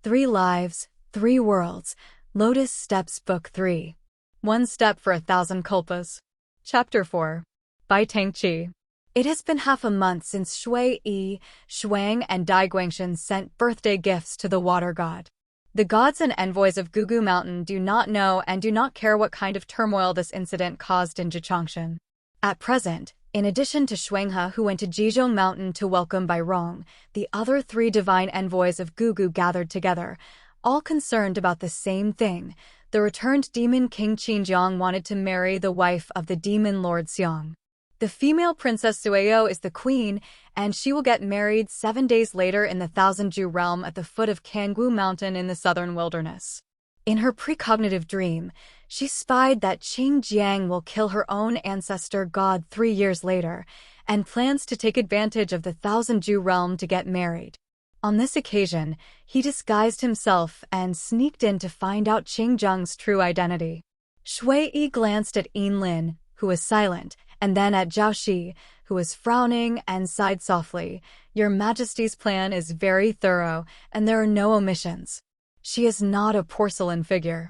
3 Lives, 3 Worlds, Lotus Steps Book 3. One Step for 1,000 Kalpas. Chapter 4. By Tangqi. It has been half a month since Shui Yi, Shuang, and Dai Guangxin sent birthday gifts to the water god. The gods and envoys of Gugu Mountain do not know and do not care what kind of turmoil this incident caused in Jichangshan. At present, in addition to Shuanghe, who went to Jizhong Mountain to welcome Bai Rong, the other 3 divine envoys of Gugu gathered together, all concerned about the same thing. The returned demon king Qinjiang wanted to marry the wife of the demon lord Xiang. The female princess Sueo is the queen, and she will get married 7 days later in the Thousand-Ju realm at the foot of Kangwu Mountain in the southern wilderness. In her precognitive dream, she spied that Qinjiang will kill her own ancestor god 3 years later, and plans to take advantage of the Thousand-Ju realm to get married. On this occasion, he disguised himself and sneaked in to find out Qinjiang's true identity. Shui Yi glanced at Yinlin, who was silent, and then at Zhao Shi, who was frowning, and sighed softly. "Your Majesty's plan is very thorough, and there are no omissions. She is not a porcelain figure.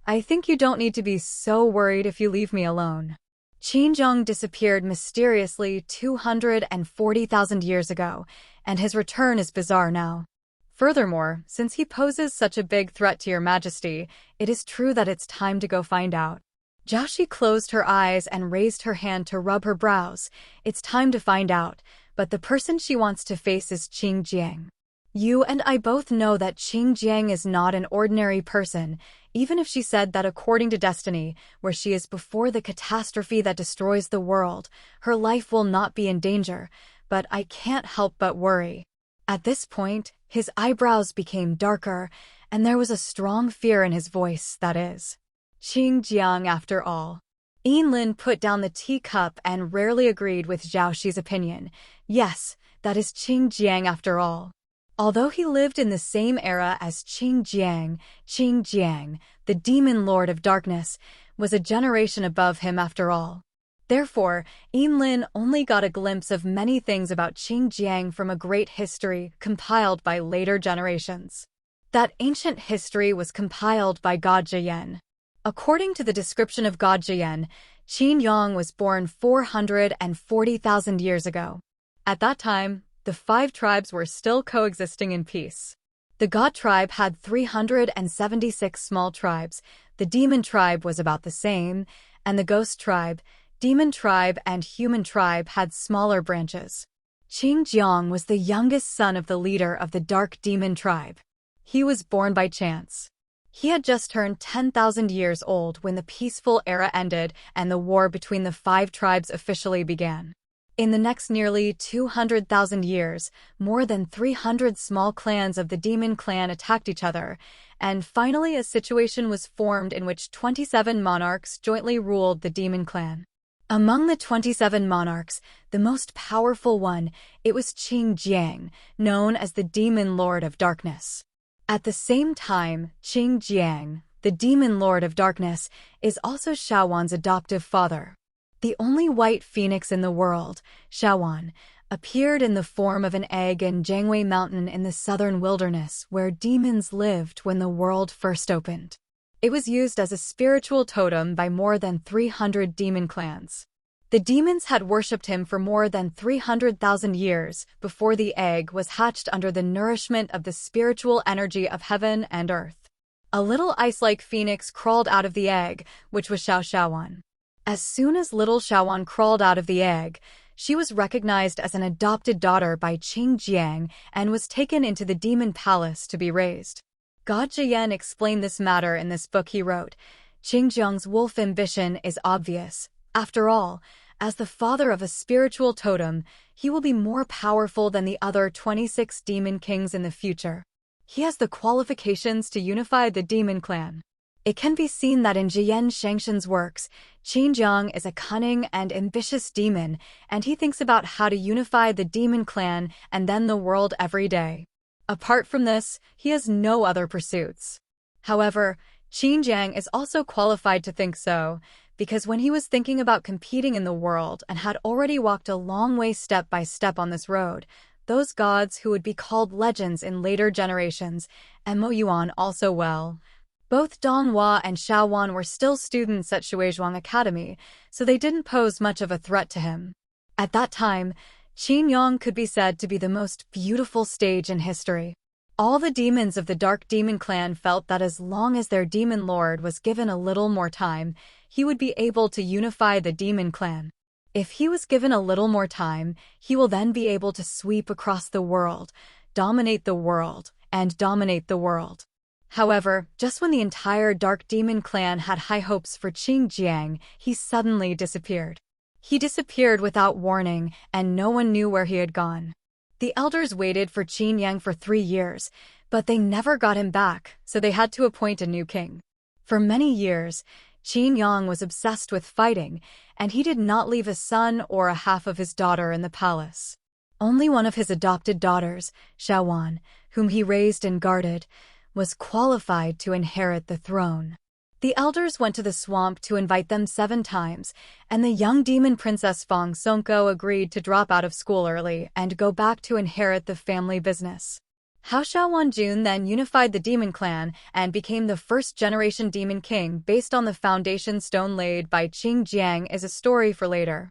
I think you don't need to be so worried if you leave me alone." Qinjiang disappeared mysteriously 240,000 years ago, and his return is bizarre now. Furthermore, since he poses such a big threat to your Majesty, it is true that it's time to go find out. Zhao Shi closed her eyes and raised her hand to rub her brows. It's time to find out, but the person she wants to face is Qinjiang. You and I both know that Qinjiang is not an ordinary person, even if she said that according to destiny, where she is before the catastrophe that destroys the world, her life will not be in danger, but I can't help but worry. At this point, his eyebrows became darker, and there was a strong fear in his voice, that is. Qinjiang after all. Yinlin put down the teacup and rarely agreed with Zhao Shi's opinion. Yes, that is Qinjiang after all. Although he lived in the same era as Qinjiang, the demon lord of darkness, was a generation above him after all. Therefore, Yinlin only got a glimpse of many things about Qinjiang from a great history compiled by later generations. That ancient history was compiled by God Jiyan. According to the description of God Jiyan, Qinjiang was born 440,000 years ago. At that time, the 5 tribes were still coexisting in peace. The God tribe had 376 small tribes, the demon tribe was about the same, and the ghost tribe, demon tribe, and human tribe had smaller branches. Qinjiang was the youngest son of the leader of the dark demon tribe. He was born by chance. He had just turned 10,000 years old when the peaceful era ended and the war between the 5 tribes officially began. In the next nearly 200,000 years, more than 300 small clans of the demon clan attacked each other, and finally a situation was formed in which 27 monarchs jointly ruled the demon clan. Among the 27 monarchs, the most powerful one, it was Qinjiang, known as the demon lord of darkness. At the same time, Qinjiang, the demon lord of darkness, is also Shaowan's adoptive father. The only white phoenix in the world, Shaowan, appeared in the form of an egg in Jiangwei Mountain in the southern wilderness where demons lived when the world first opened. It was used as a spiritual totem by more than 300 demon clans. The demons had worshipped him for more than 300,000 years before the egg was hatched under the nourishment of the spiritual energy of heaven and earth. A little ice-like phoenix crawled out of the egg, which was Shaowan. As soon as little Shaowan crawled out of the egg, she was recognized as an adopted daughter by Qinjiang and was taken into the demon palace to be raised. God Jiyan explained this matter in this book he wrote. Qinjiang's wolf ambition is obvious. After all, as the father of a spiritual totem, he will be more powerful than the other 26 demon kings in the future. He has the qualifications to unify the demon clan. It can be seen that in Jiyan Shangshan's works, Qinjiang is a cunning and ambitious demon, and he thinks about how to unify the demon clan and then the world every day. Apart from this, he has no other pursuits. However, Qinjiang is also qualified to think so, because when he was thinking about competing in the world and had already walked a long way step by step on this road, those gods who would be called legends in later generations, and Mo Yuan also well. Both Dong Hua and Xiao Wan were still students at Shuizhuang Academy, so they didn't pose much of a threat to him. At that time, Qingyang could be said to be the most beautiful stage in history. All the demons of the Dark Demon clan felt that as long as their demon lord was given a little more time, he would be able to unify the demon clan. If he was given a little more time, he will then be able to sweep across the world, dominate the world, and dominate the world. However, just when the entire Dark Demon clan had high hopes for Qingjiang, he suddenly disappeared. He disappeared without warning, and no one knew where he had gone. The elders waited for Qingyang for 3 years, but they never got him back, so they had to appoint a new king. For many years, Qingyang was obsessed with fighting, and he did not leave a son or a half of his daughter in the palace. Only one of his adopted daughters, Xiaowan, whom he raised and guarded, was qualified to inherit the throne. The elders went to the swamp to invite them 7 times, and the young demon princess Fang Songko agreed to drop out of school early and go back to inherit the family business. How Xiao Wanjun then unified the demon clan and became the first-generation demon king based on the foundation stone laid by Qingjiang is a story for later.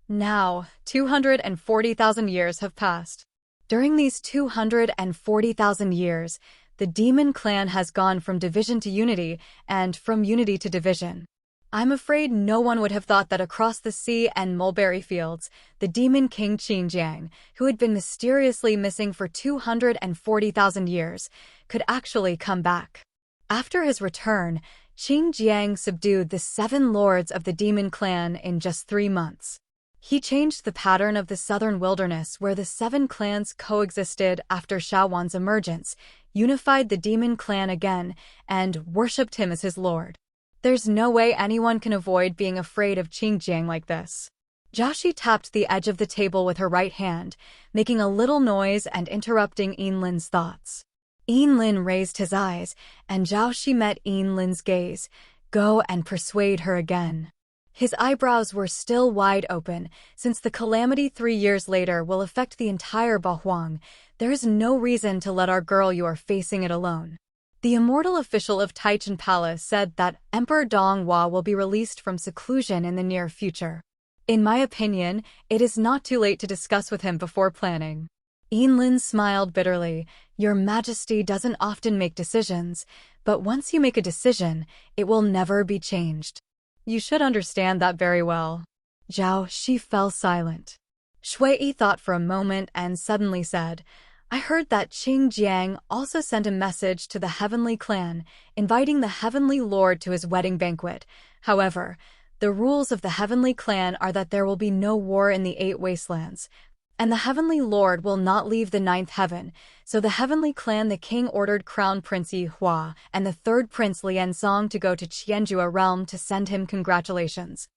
Now, 240,000 years have passed. During these 240,000 years, the demon clan has gone from division to unity, and from unity to division. I'm afraid no one would have thought that across the sea and mulberry fields, the demon king Qingjiang, who had been mysteriously missing for 240,000 years, could actually come back. After his return, Qingjiang subdued the 7 lords of the demon clan in just 3 months. He changed the pattern of the southern wilderness where the 7 clans coexisted after Xiaowan's emergence, unified the demon clan again, and worshipped him as his lord. There's no way anyone can avoid being afraid of Qingjiang like this. Jiaoxi tapped the edge of the table with her right hand, making a little noise and interrupting Yinlin's thoughts. Yinlin raised his eyes, and Jiaoxi met Yinlin's gaze. Go and persuade her again. His eyebrows were still wide open. Since the calamity 3 years later will affect the entire Bahuang, there is no reason to let our girl you are facing it alone. The immortal official of Taichung Palace said that Emperor Dong Hua will be released from seclusion in the near future. In my opinion, it is not too late to discuss with him before planning. Yinlin smiled bitterly. Your Majesty doesn't often make decisions, but once you make a decision, it will never be changed. You should understand that very well. Jiaoxi fell silent. Shui thought for a moment and suddenly said, I heard that Qingjiang also sent a message to the Heavenly Clan, inviting the Heavenly Lord to his wedding banquet. However, the rules of the Heavenly Clan are that there will be no war in the 8 wastelands, and the Heavenly Lord will not leave the 9th heaven, so the Heavenly Clan the king ordered Crown Prince Yi Hua and the 3rd Prince Liansong to go to Qianjua realm to send him congratulations.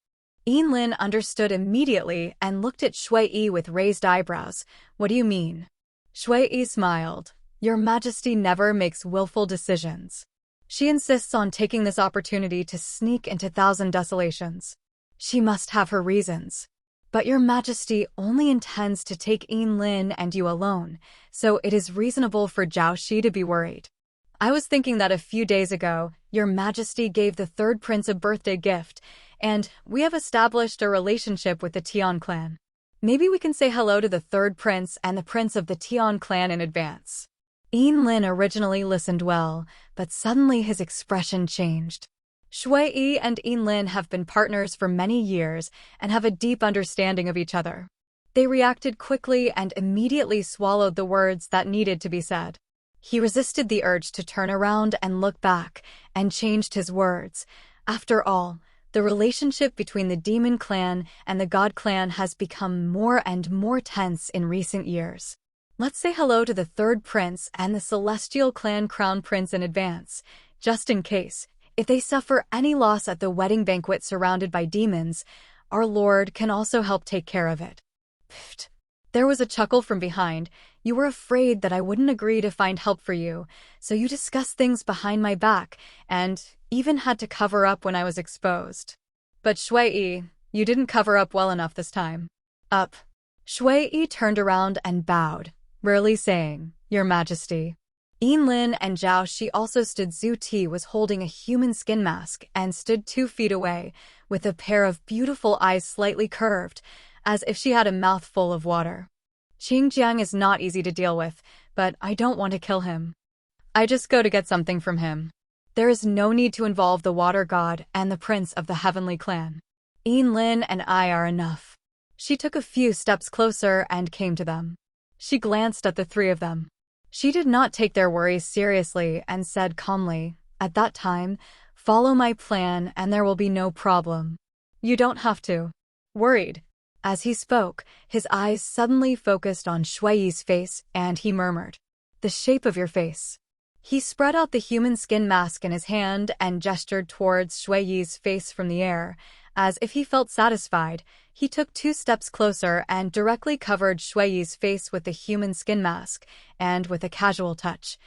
Yinlin understood immediately and looked at Shui with raised eyebrows. What do you mean? Shui smiled. Your Majesty never makes willful decisions. She insists on taking this opportunity to sneak into Thousand Desolations. She must have her reasons. But your Majesty only intends to take Yinlin and you alone, so it is reasonable for Jiaoxi to be worried. I was thinking that a few days ago, your Majesty gave the 3rd Prince a birthday gift, and we have established a relationship with the Tian clan. Maybe we can say hello to the 3rd Prince and the Prince of the Tian clan in advance. Yinlin originally listened well, but suddenly his expression changed. Shui and Yinlin have been partners for many years and have a deep understanding of each other. They reacted quickly and immediately swallowed the words that needed to be said. He resisted the urge to turn around and look back, and changed his words. After all, the relationship between the Demon Clan and the God Clan has become more and more tense in recent years. Let's say hello to the 3rd Prince and the Celestial Clan Crown Prince in advance, just in case. If they suffer any loss at the wedding banquet surrounded by demons, our Lord can also help take care of it. Pfft. There was a chuckle from behind. You were afraid that I wouldn't agree to find help for you, so you discussed things behind my back, and even had to cover up when I was exposed. But Shui, you didn't cover up well enough this time. Up. Shui turned around and bowed. rarely saying, "Your Majesty." Yinlin and Zhao Shi also stood. Zhu Ti was holding a human skin mask and stood 2 feet away, with a pair of beautiful eyes slightly curved, as if she had a mouthful of water. Qingjiang is not easy to deal with, but I don't want to kill him. I just go to get something from him. There is no need to involve the water god and the prince of the heavenly clan. Yinlin and I are enough. She took a few steps closer and came to them. She glanced at the 3 of them. She did not take their worries seriously and said calmly, "At that time, follow my plan and there will be no problem. You don't have to." Worried. As he spoke, his eyes suddenly focused on Shui's face and he murmured, "The shape of your face." He spread out the human skin mask in his hand and gestured towards Shui's face from the air. As if he felt satisfied, he took 2 steps closer and directly covered Shui's face with the human skin mask, and with a casual touch,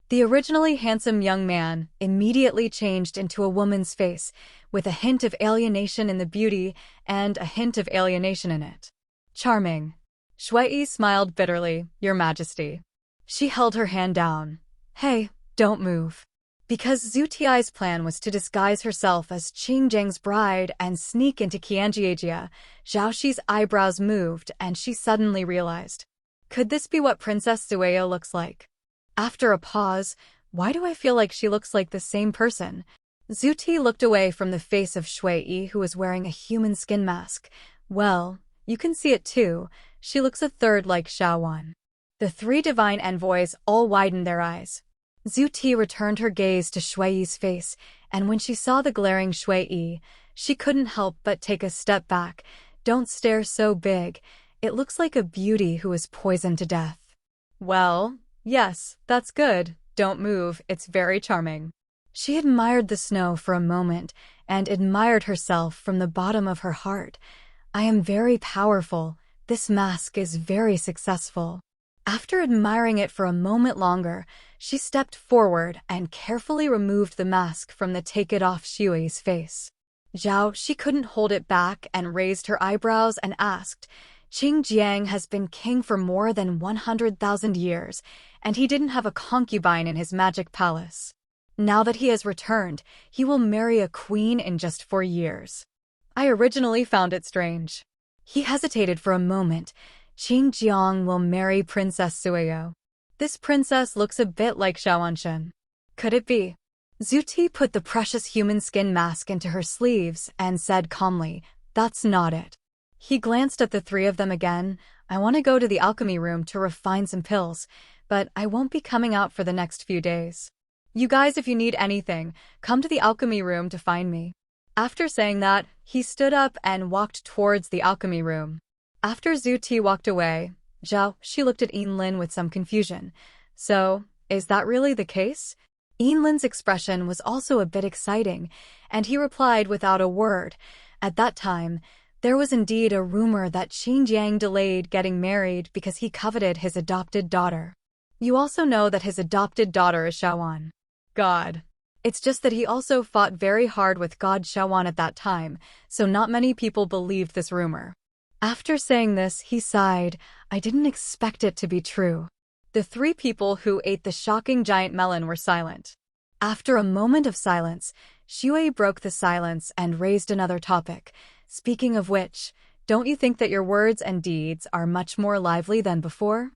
the originally handsome young man immediately changed into a woman's face, with a hint of alienation in the beauty and a hint of alienation in it. Charming. Shui smiled bitterly, "Your Majesty." She held her hand down. "Hey, don't move." Because Zhu Ti's plan was to disguise herself as Qingjiang's bride and sneak into Qianjiajia, Zhao Shi's eyebrows moved and she suddenly realized, could this be what Princess Sueya looks like? After a pause, why do I feel like she looks like the same person? Zhu Ti looked away from the face of Shui, who was wearing a human skin mask. Well, you can see it too. She looks a third like Xiaowan. The 3 divine envoys all widened their eyes. Zhu Ti returned her gaze to Shui's face, and when she saw the glaring Shui, she couldn't help but take a step back. "Don't stare so big. It looks like a beauty who is poisoned to death." "Well, yes, that's good. Don't move, it's very charming." She admired the snow for a moment and admired herself from the bottom of her heart. "I am very powerful. This mask is very successful." After admiring it for a moment longer, she stepped forward and carefully removed the mask from the take-it-off Shui's face. Zhao Shi couldn't hold it back and raised her eyebrows and asked, "Qingjiang has been king for more than 100,000 years, and he didn't have a concubine in his magic palace. Now that he has returned, he will marry a queen in just 4 years. I originally found it strange." He hesitated for a moment. "Qingjiang will marry Princess Sueyo. This princess looks a bit like Xiaowanshen. Could it be?" Zhu Ti put the precious human skin mask into her sleeves and said calmly, "That's not it." He glanced at the 3 of them again. "I want to go to the alchemy room to refine some pills, but I won't be coming out for the next few days. You guys, if you need anything, come to the alchemy room to find me." After saying that, he stood up and walked towards the alchemy room. After Zhu Ti walked away, Zhao Shi looked at Yinlin with some confusion. "So, is that really the case?" Yinlin's expression was also a bit exciting, and he replied without a word. At that time, there was indeed a rumor that Qingjiang delayed getting married because he coveted his adopted daughter. You also know that his adopted daughter is Xiaowan. God. It's just that he also fought very hard with God Xiaowan at that time, so not many people believed this rumor. After saying this, he sighed. "I didn't expect it to be true." The 3 people who ate the shocking giant melon were silent. After a moment of silence, Shui broke the silence and raised another topic. "Speaking of which, don't you think that your words and deeds are much more lively than before?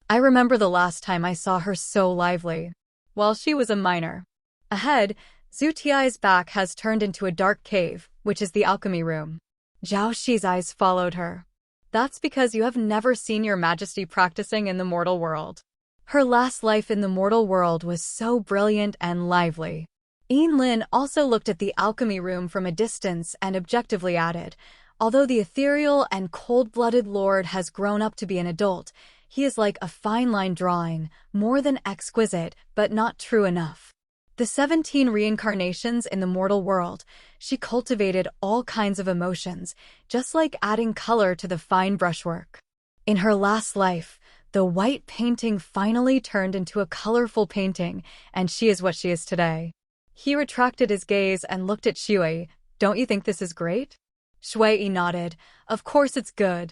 I remember the last time I saw her so lively. While she was a minor." Ahead, Zhu Ti's back has turned into a dark cave, which is the alchemy room. Zhao Shi's eyes followed her. "That's because you have never seen your Majesty practicing in the mortal world. Her last life in the mortal world was so brilliant and lively." Yinlin also looked at the alchemy room from a distance and objectively added, "Although the ethereal and cold-blooded lord has grown up to be an adult, he is like a fine line drawing, more than exquisite, but not true enough." The 17 reincarnations in the mortal world, she cultivated all kinds of emotions, just like adding color to the fine brushwork. In her last life, the white painting finally turned into a colorful painting, and she is what she is today. He retracted his gaze and looked at Shui. "Don't you think this is great?" Shui nodded. "Of course it's good.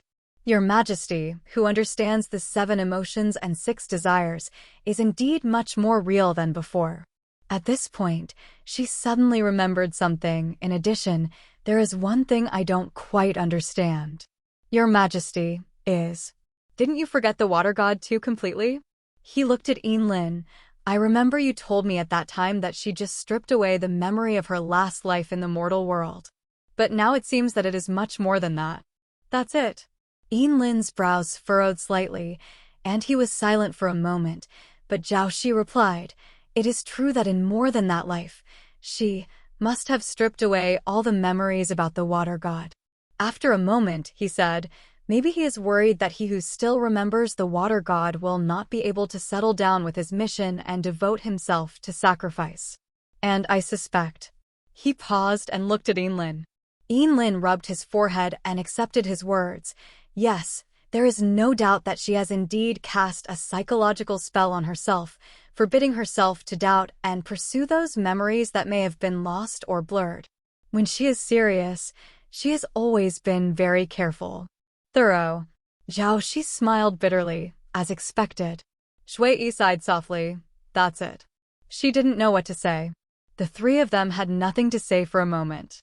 Your Majesty, who understands the 7 emotions and 6 desires, is indeed much more real than before. At this point, she suddenly remembered something. In addition, there is one thing I don't quite understand. Your Majesty is... Didn't you forget the water god too completely? He looked at Yinlin. I remember you told me at that time that she just stripped away the memory of her last life in the mortal world. But now it seems that it is much more than that. That's it. Yinlin's brows furrowed slightly, and he was silent for a moment, but Zhao Shi replied, it is true that in more than that life, she must have stripped away all the memories about the water god. After a moment, he said, maybe he is worried that he who still remembers the water god will not be able to settle down with his mission and devote himself to sacrifice. And I suspect. He paused and looked at Yinlin. Yinlin rubbed his forehead and accepted his words. Yes, there is no doubt that she has indeed cast a psychological spell on herself, forbidding herself to doubt and pursue those memories that may have been lost or blurred. When she is serious, she has always been very careful. Thorough. Zhao Shi smiled bitterly, as expected. Shui Yi sighed softly. That's it. She didn't know what to say. The 3 of them had nothing to say for a moment.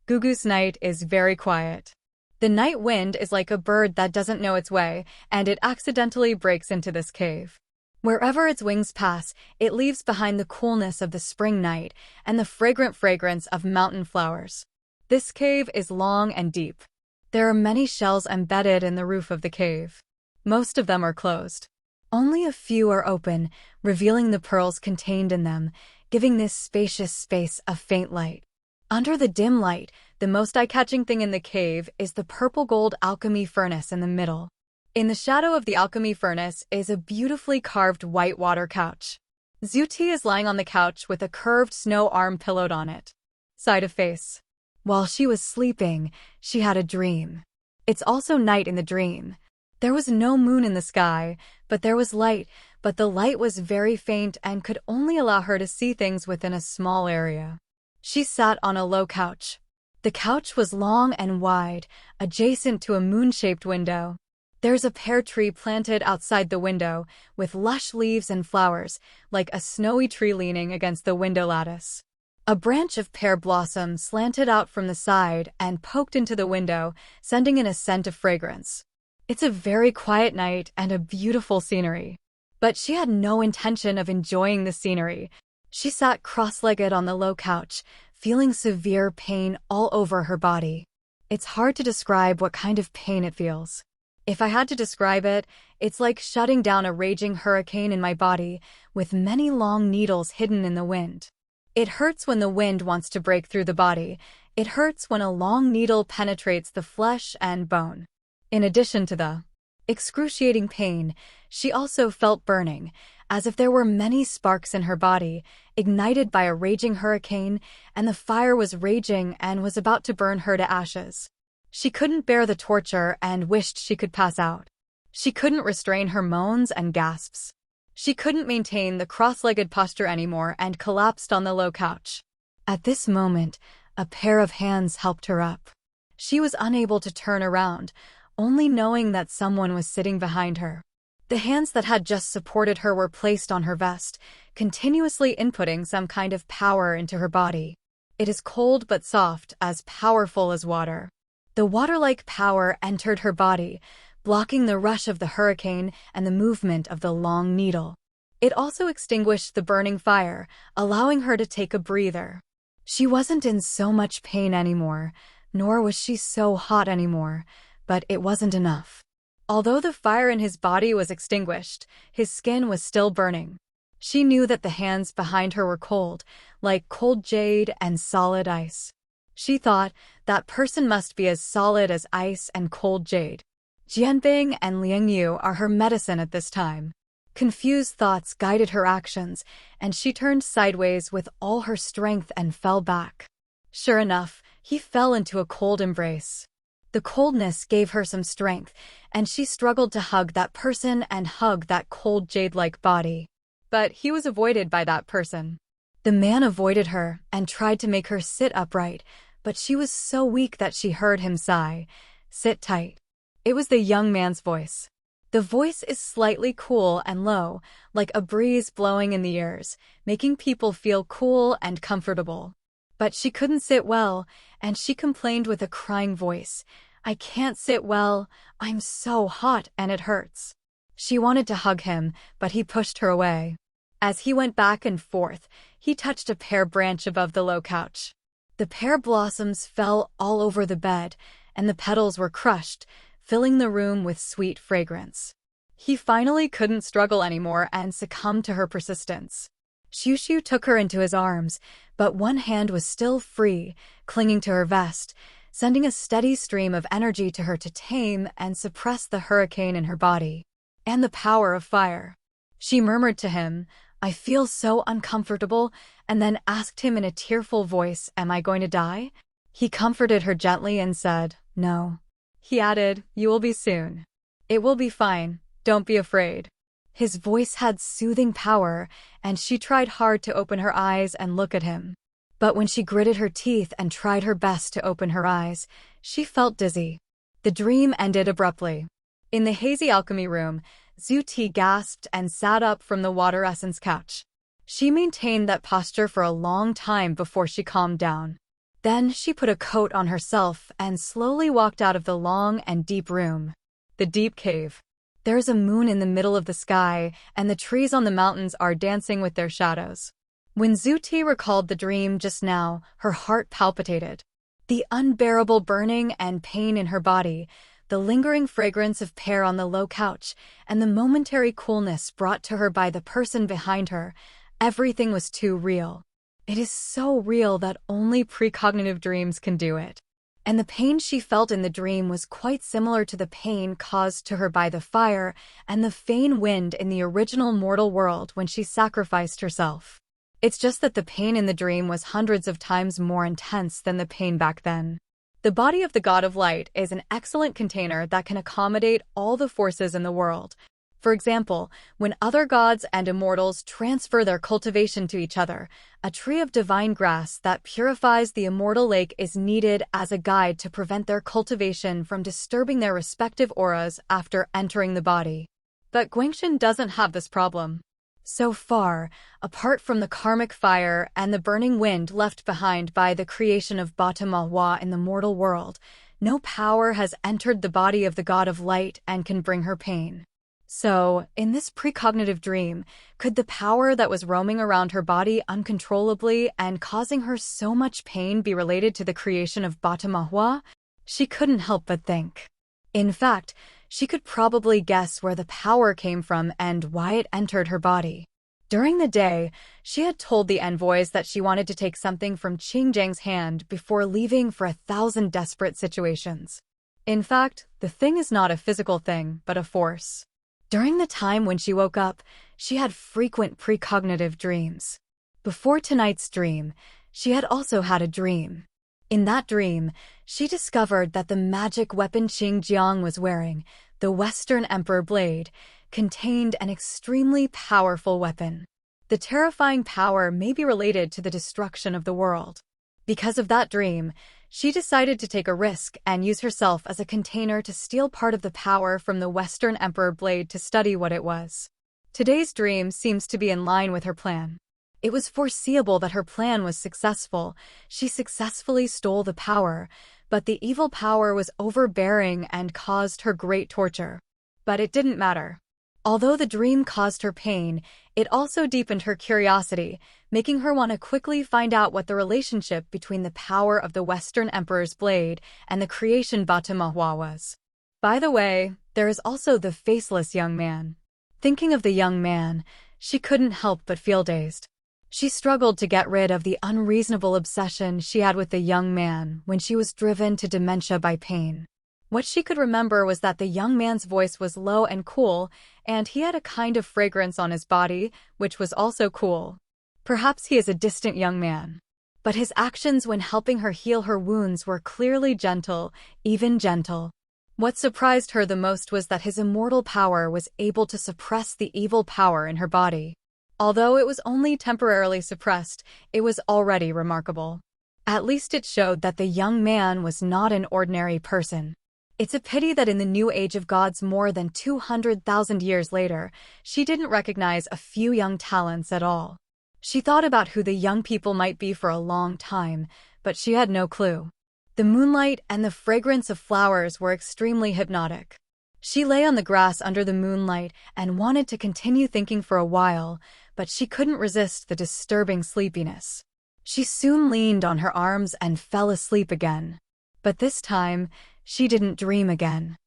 Gugu's night is very quiet. The night wind is like a bird that doesn't know its way, and it accidentally breaks into this cave. Wherever its wings pass, it leaves behind the coolness of the spring night and the fragrant fragrance of mountain flowers. This cave is long and deep. There are many shells embedded in the roof of the cave. Most of them are closed. Only a few are open, revealing the pearls contained in them, giving this spacious space a faint light. Under the dim light, the most eye-catching thing in the cave is the purple-gold alchemy furnace in the middle. In the shadow of the alchemy furnace is a beautifully carved white water couch. Zhu Ti is lying on the couch with a curved snow arm pillowed on it. Side of face. While she was sleeping, she had a dream. It's also night in the dream. There was no moon in the sky, but there was light, but the light was very faint and could only allow her to see things within a small area. She sat on a low couch. The couch was long and wide, adjacent to a moon-shaped window. There's a pear tree planted outside the window, with lush leaves and flowers, like a snowy tree leaning against the window lattice. A branch of pear blossom slanted out from the side and poked into the window, sending in a scent of fragrance. It's a very quiet night and a beautiful scenery. But she had no intention of enjoying the scenery. She sat cross-legged on the low couch, feeling severe pain all over her body. It's hard to describe what kind of pain it feels. If I had to describe it, it's like shutting down a raging hurricane in my body, with many long needles hidden in the wind. It hurts when the wind wants to break through the body. It hurts when a long needle penetrates the flesh and bone. In addition to the excruciating pain, she also felt burning, as if there were many sparks in her body, ignited by a raging hurricane, and the fire was raging and was about to burn her to ashes. She couldn't bear the torture and wished she could pass out. She couldn't restrain her moans and gasps. She couldn't maintain the cross-legged posture anymore and collapsed on the low couch. At this moment, a pair of hands helped her up. She was unable to turn around, only knowing that someone was sitting behind her. The hands that had just supported her were placed on her vest, continuously inputting some kind of power into her body. It is cold but soft, as powerful as water. The water-like power entered her body, blocking the rush of the hurricane and the movement of the long needle. It also extinguished the burning fire, allowing her to take a breather. She wasn't in so much pain anymore, nor was she so hot anymore, but it wasn't enough. Although the fire in his body was extinguished, his skin was still burning. She knew that the hands behind her were cold, like cold jade and solid ice. She thought, that person must be as solid as ice and cold jade. Jianbing and Liang Yu are her medicine at this time. Confused thoughts guided her actions, and she turned sideways with all her strength and fell back. Sure enough, he fell into a cold embrace. The coldness gave her some strength, and she struggled to hug that person and hug that cold jade-like body. But he was avoided by that person. The man avoided her and tried to make her sit upright, but she was so weak that she heard him sigh, "Sit tight." It was the young man's voice. The voice is slightly cool and low, like a breeze blowing in the ears, making people feel cool and comfortable. But she couldn't sit well, and she complained with a crying voice, "I can't sit well, I'm so hot and it hurts." She wanted to hug him, but he pushed her away. As he went back and forth, he touched a pear branch above the low couch. The pear blossoms fell all over the bed, and the petals were crushed, filling the room with sweet fragrance. He finally couldn't struggle anymore and succumbed to her persistence. Xiu took her into his arms, but one hand was still free, clinging to her vest, sending a steady stream of energy to her to tame and suppress the hurricane in her body. And the power of fire. She murmured to him, "I feel so uncomfortable," and then asked him in a tearful voice, "Am I going to die?" He comforted her gently and said, "No." He added, "You will be soon. It will be fine, don't be afraid." His voice had soothing power, and she tried hard to open her eyes and look at him. But when she gritted her teeth and tried her best to open her eyes, she felt dizzy. The dream ended abruptly. In the hazy alchemy room, Zhu Ti gasped and sat up from the water essence couch. She maintained that posture for a long time before she calmed down. Then she put a coat on herself and slowly walked out of the long and deep room. The deep cave. There is a moon in the middle of the sky, and the trees on the mountains are dancing with their shadows. When Zhu Ti recalled the dream just now, her heart palpitated. The unbearable burning and pain in her body, the lingering fragrance of pear on the low couch, and the momentary coolness brought to her by the person behind her, everything was too real. It is so real that only precognitive dreams can do it. And the pain she felt in the dream was quite similar to the pain caused to her by the fire and the Fane wind in the original mortal world when she sacrificed herself. It's just that the pain in the dream was hundreds of times more intense than the pain back then. The body of the God of Light is an excellent container that can accommodate all the forces in the world. For example, when other gods and immortals transfer their cultivation to each other, a tree of divine grass that purifies the immortal lake is needed as a guide to prevent their cultivation from disturbing their respective auras after entering the body. But Guangxin doesn't have this problem. So far, apart from the karmic fire and the burning wind left behind by the creation of Bata Mahua in the mortal world, no power has entered the body of the God of Light and can bring her pain. So, in this precognitive dream, could the power that was roaming around her body uncontrollably and causing her so much pain be related to the creation of Bata Mahua? She couldn't help but think. In fact, she could probably guess where the power came from and why it entered her body. During the day, she had told the envoys that she wanted to take something from Qingjiang's hand before leaving for 1,000 desperate situations. In fact, the thing is not a physical thing, but a force. During the time when she woke up, she had frequent precognitive dreams. Before tonight's dream, she had also had a dream. In that dream, she discovered that the magic weapon Qingjiang was wearing, the Western Emperor blade, contained an extremely powerful weapon. The terrifying power may be related to the destruction of the world. Because of that dream, she decided to take a risk and use herself as a container to steal part of the power from the Western Emperor blade to study what it was. Today's dream seems to be in line with her plan. It was foreseeable that her plan was successful. She successfully stole the power, but the evil power was overbearing and caused her great torture. But it didn't matter. Although the dream caused her pain, it also deepened her curiosity, making her want to quickly find out what the relationship between the power of the Western Emperor's blade and the creation Bata Mahua was. By the way, there is also the faceless young man. Thinking of the young man, she couldn't help but feel dazed. She struggled to get rid of the unreasonable obsession she had with the young man when she was driven to dementia by pain. What she could remember was that the young man's voice was low and cool, and he had a kind of fragrance on his body, which was also cool. Perhaps he is a distant young man. But his actions when helping her heal her wounds were clearly gentle, even gentle. What surprised her the most was that his immortal power was able to suppress the evil power in her body. Although it was only temporarily suppressed, it was already remarkable. At least it showed that the young man was not an ordinary person. It's a pity that in the new age of gods more than 200,000 years later, she didn't recognize a few young talents at all. She thought about who the young people might be for a long time, but she had no clue. The moonlight and the fragrance of flowers were extremely hypnotic. She lay on the grass under the moonlight and wanted to continue thinking for a while, but she couldn't resist the disturbing sleepiness. She soon leaned on her arms and fell asleep again. But this time, she didn't dream again.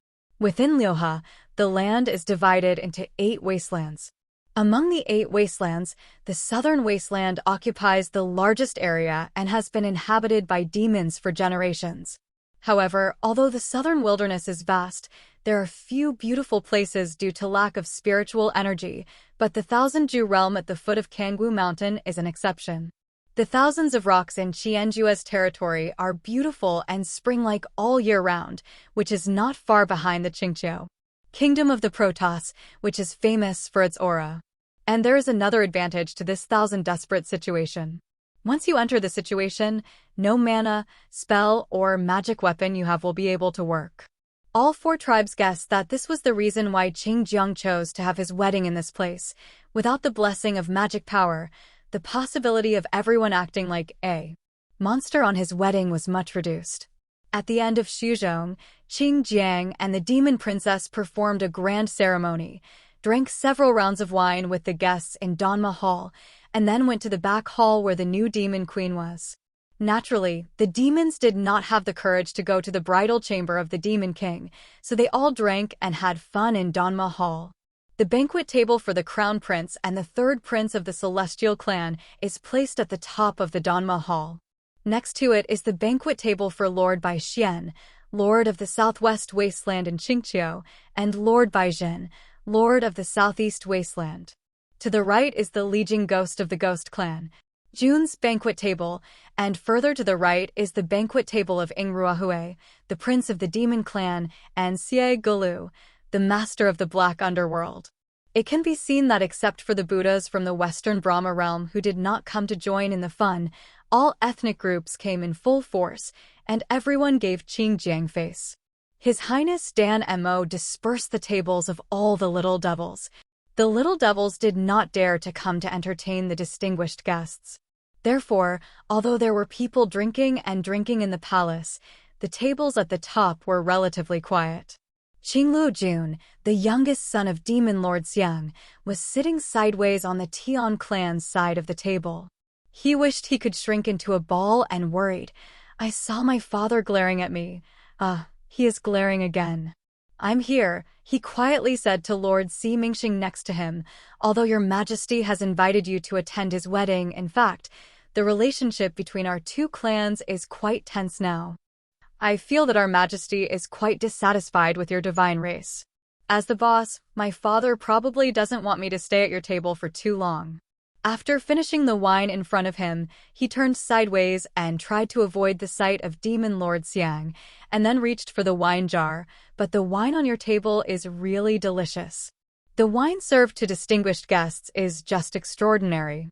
Within Lyoha, the land is divided into 8 wastelands. Among the 8 wastelands, the southern wasteland occupies the largest area and has been inhabited by demons for generations. However, although the southern wilderness is vast, there are few beautiful places due to lack of spiritual energy, but the Thousand-Ju realm at the foot of Kangwu Mountain is an exception. The thousands of rocks in Qianjua's territory are beautiful and spring-like all year round, which is not far behind the Qingqiu Kingdom of the Protoss, which is famous for its aura. And there is another advantage to this desperate situation. Once you enter the situation, no mana, spell, or magic weapon you have will be able to work. All 4 tribes guessed that this was the reason why Qingjiang chose to have his wedding in this place. Without the blessing of magic power, the possibility of everyone acting like a monster on his wedding was much reduced. At the end of Shuzhong, Qingjiang and the demon princess performed a grand ceremony, drank several rounds of wine with the guests in Danma Hall, and then went to the back hall where the new demon queen was. Naturally, the demons did not have the courage to go to the bridal chamber of the demon king, so they all drank and had fun in Danma Hall. The banquet table for the crown prince and the 3rd prince of the celestial clan is placed at the top of the Danma Hall. Next to it is the banquet table for Lord Bai Xian, Lord of the Southwest Wasteland in Qingqiu, and Lord Bai Jin, Lord of the Southeast Wasteland. To the right is the Lijiang Ghost of the Ghost Clan, Jun's banquet table, and further to the right is the banquet table of Ingruahui, the prince of the demon clan, and Xie Gulu, the master of the black underworld. It can be seen that except for the Buddhas from the Western Brahma realm who did not come to join in the fun, all ethnic groups came in full force, and everyone gave Qingjiang face. His Highness Dan Mo dispersed the tables of all the little devils. The little devils did not dare to come to entertain the distinguished guests. Therefore, although there were people drinking in the palace, the tables at the top were relatively quiet. Qinglu Jun, the youngest son of Demon Lord Xiang, was sitting sideways on the Tian clan's side of the table. He wished he could shrink into a ball and worried. I saw my father glaring at me. He is glaring again. I'm here, he quietly said to Lord Si Mingxing next to him. Although your majesty has invited you to attend his wedding, in fact, the relationship between our 2 clans is quite tense now. I feel that our majesty is quite dissatisfied with your divine race. As the boss, my father probably doesn't want me to stay at your table for too long. After finishing the wine in front of him, he turned sideways and tried to avoid the sight of Demon Lord Xiang, and then reached for the wine jar, but the wine on your table is really delicious. The wine served to distinguished guests is just extraordinary.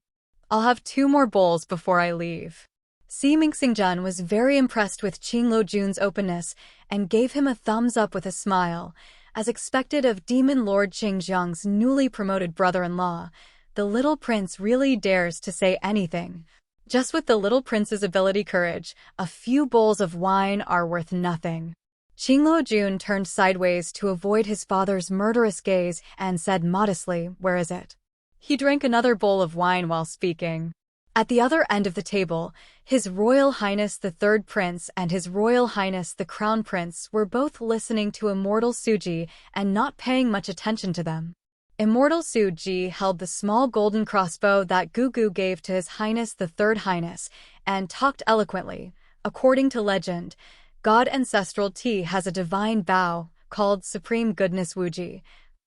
I'll have 2 more bowls before I leave. Si Mingxingjun was very impressed with Qinglu Jun's openness and gave him a thumbs up with a smile. As expected of Demon Lord Qingjiang's newly promoted brother-in-law, the little prince really dares to say anything. Just with the little prince's ability courage, a few bowls of wine are worth nothing. Qinglu Jun turned sideways to avoid his father's murderous gaze and said modestly, "Where is it?" He drank another bowl of wine while speaking. At the other end of the table, His Royal Highness the 3rd Prince and His Royal Highness the Crown Prince were both listening to Immortal Suji and not paying much attention to them. Immortal Suji held the small golden crossbow that Gugu gave to His Highness the 3rd Highness and talked eloquently. According to legend, God Ancestral Tea has a divine bow called Supreme Goodness Wuji,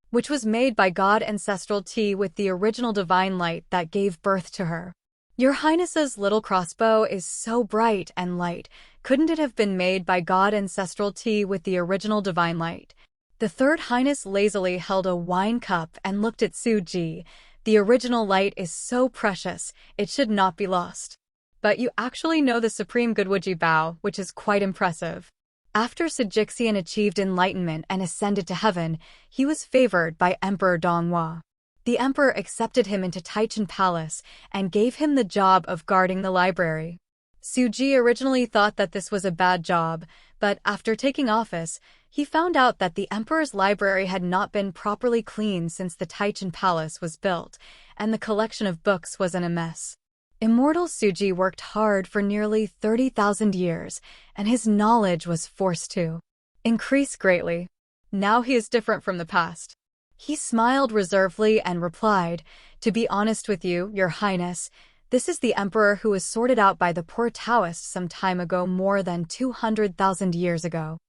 which was made by God Ancestral Tea with the original divine light that gave birth to her. Your Highness's little crossbow is so bright and light. Couldn't it have been made by God Ancestral Tea with the original divine light? The 3rd Highness lazily held a wine cup and looked at Suji. The original light is so precious, it should not be lost. But you actually know the Supreme Good Wuji Bao, which is quite impressive. After Sijixian achieved enlightenment and ascended to heaven, he was favored by Emperor Donghua. The emperor accepted him into Taichung Palace and gave him the job of guarding the library. Suji originally thought that this was a bad job, but after taking office, he found out that the emperor's library had not been properly cleaned since the Taichung Palace was built, and the collection of books was in a mess. Immortal Suji worked hard for nearly 30,000 years, and his knowledge was forced to increase greatly. Now he is different from the past. He smiled reservedly and replied, "To be honest with you, Your Highness, this is the emperor who was sorted out by the poor Taoists some time ago, more than 200,000 years ago.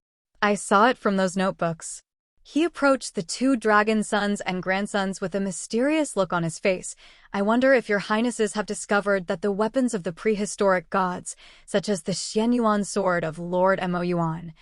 I saw it from those notebooks." He approached the two dragon sons and grandsons with a mysterious look on his face. "I wonder if your highnesses have discovered that the weapons of the prehistoric gods, such as the Xianyuan sword of Lord Moyuan,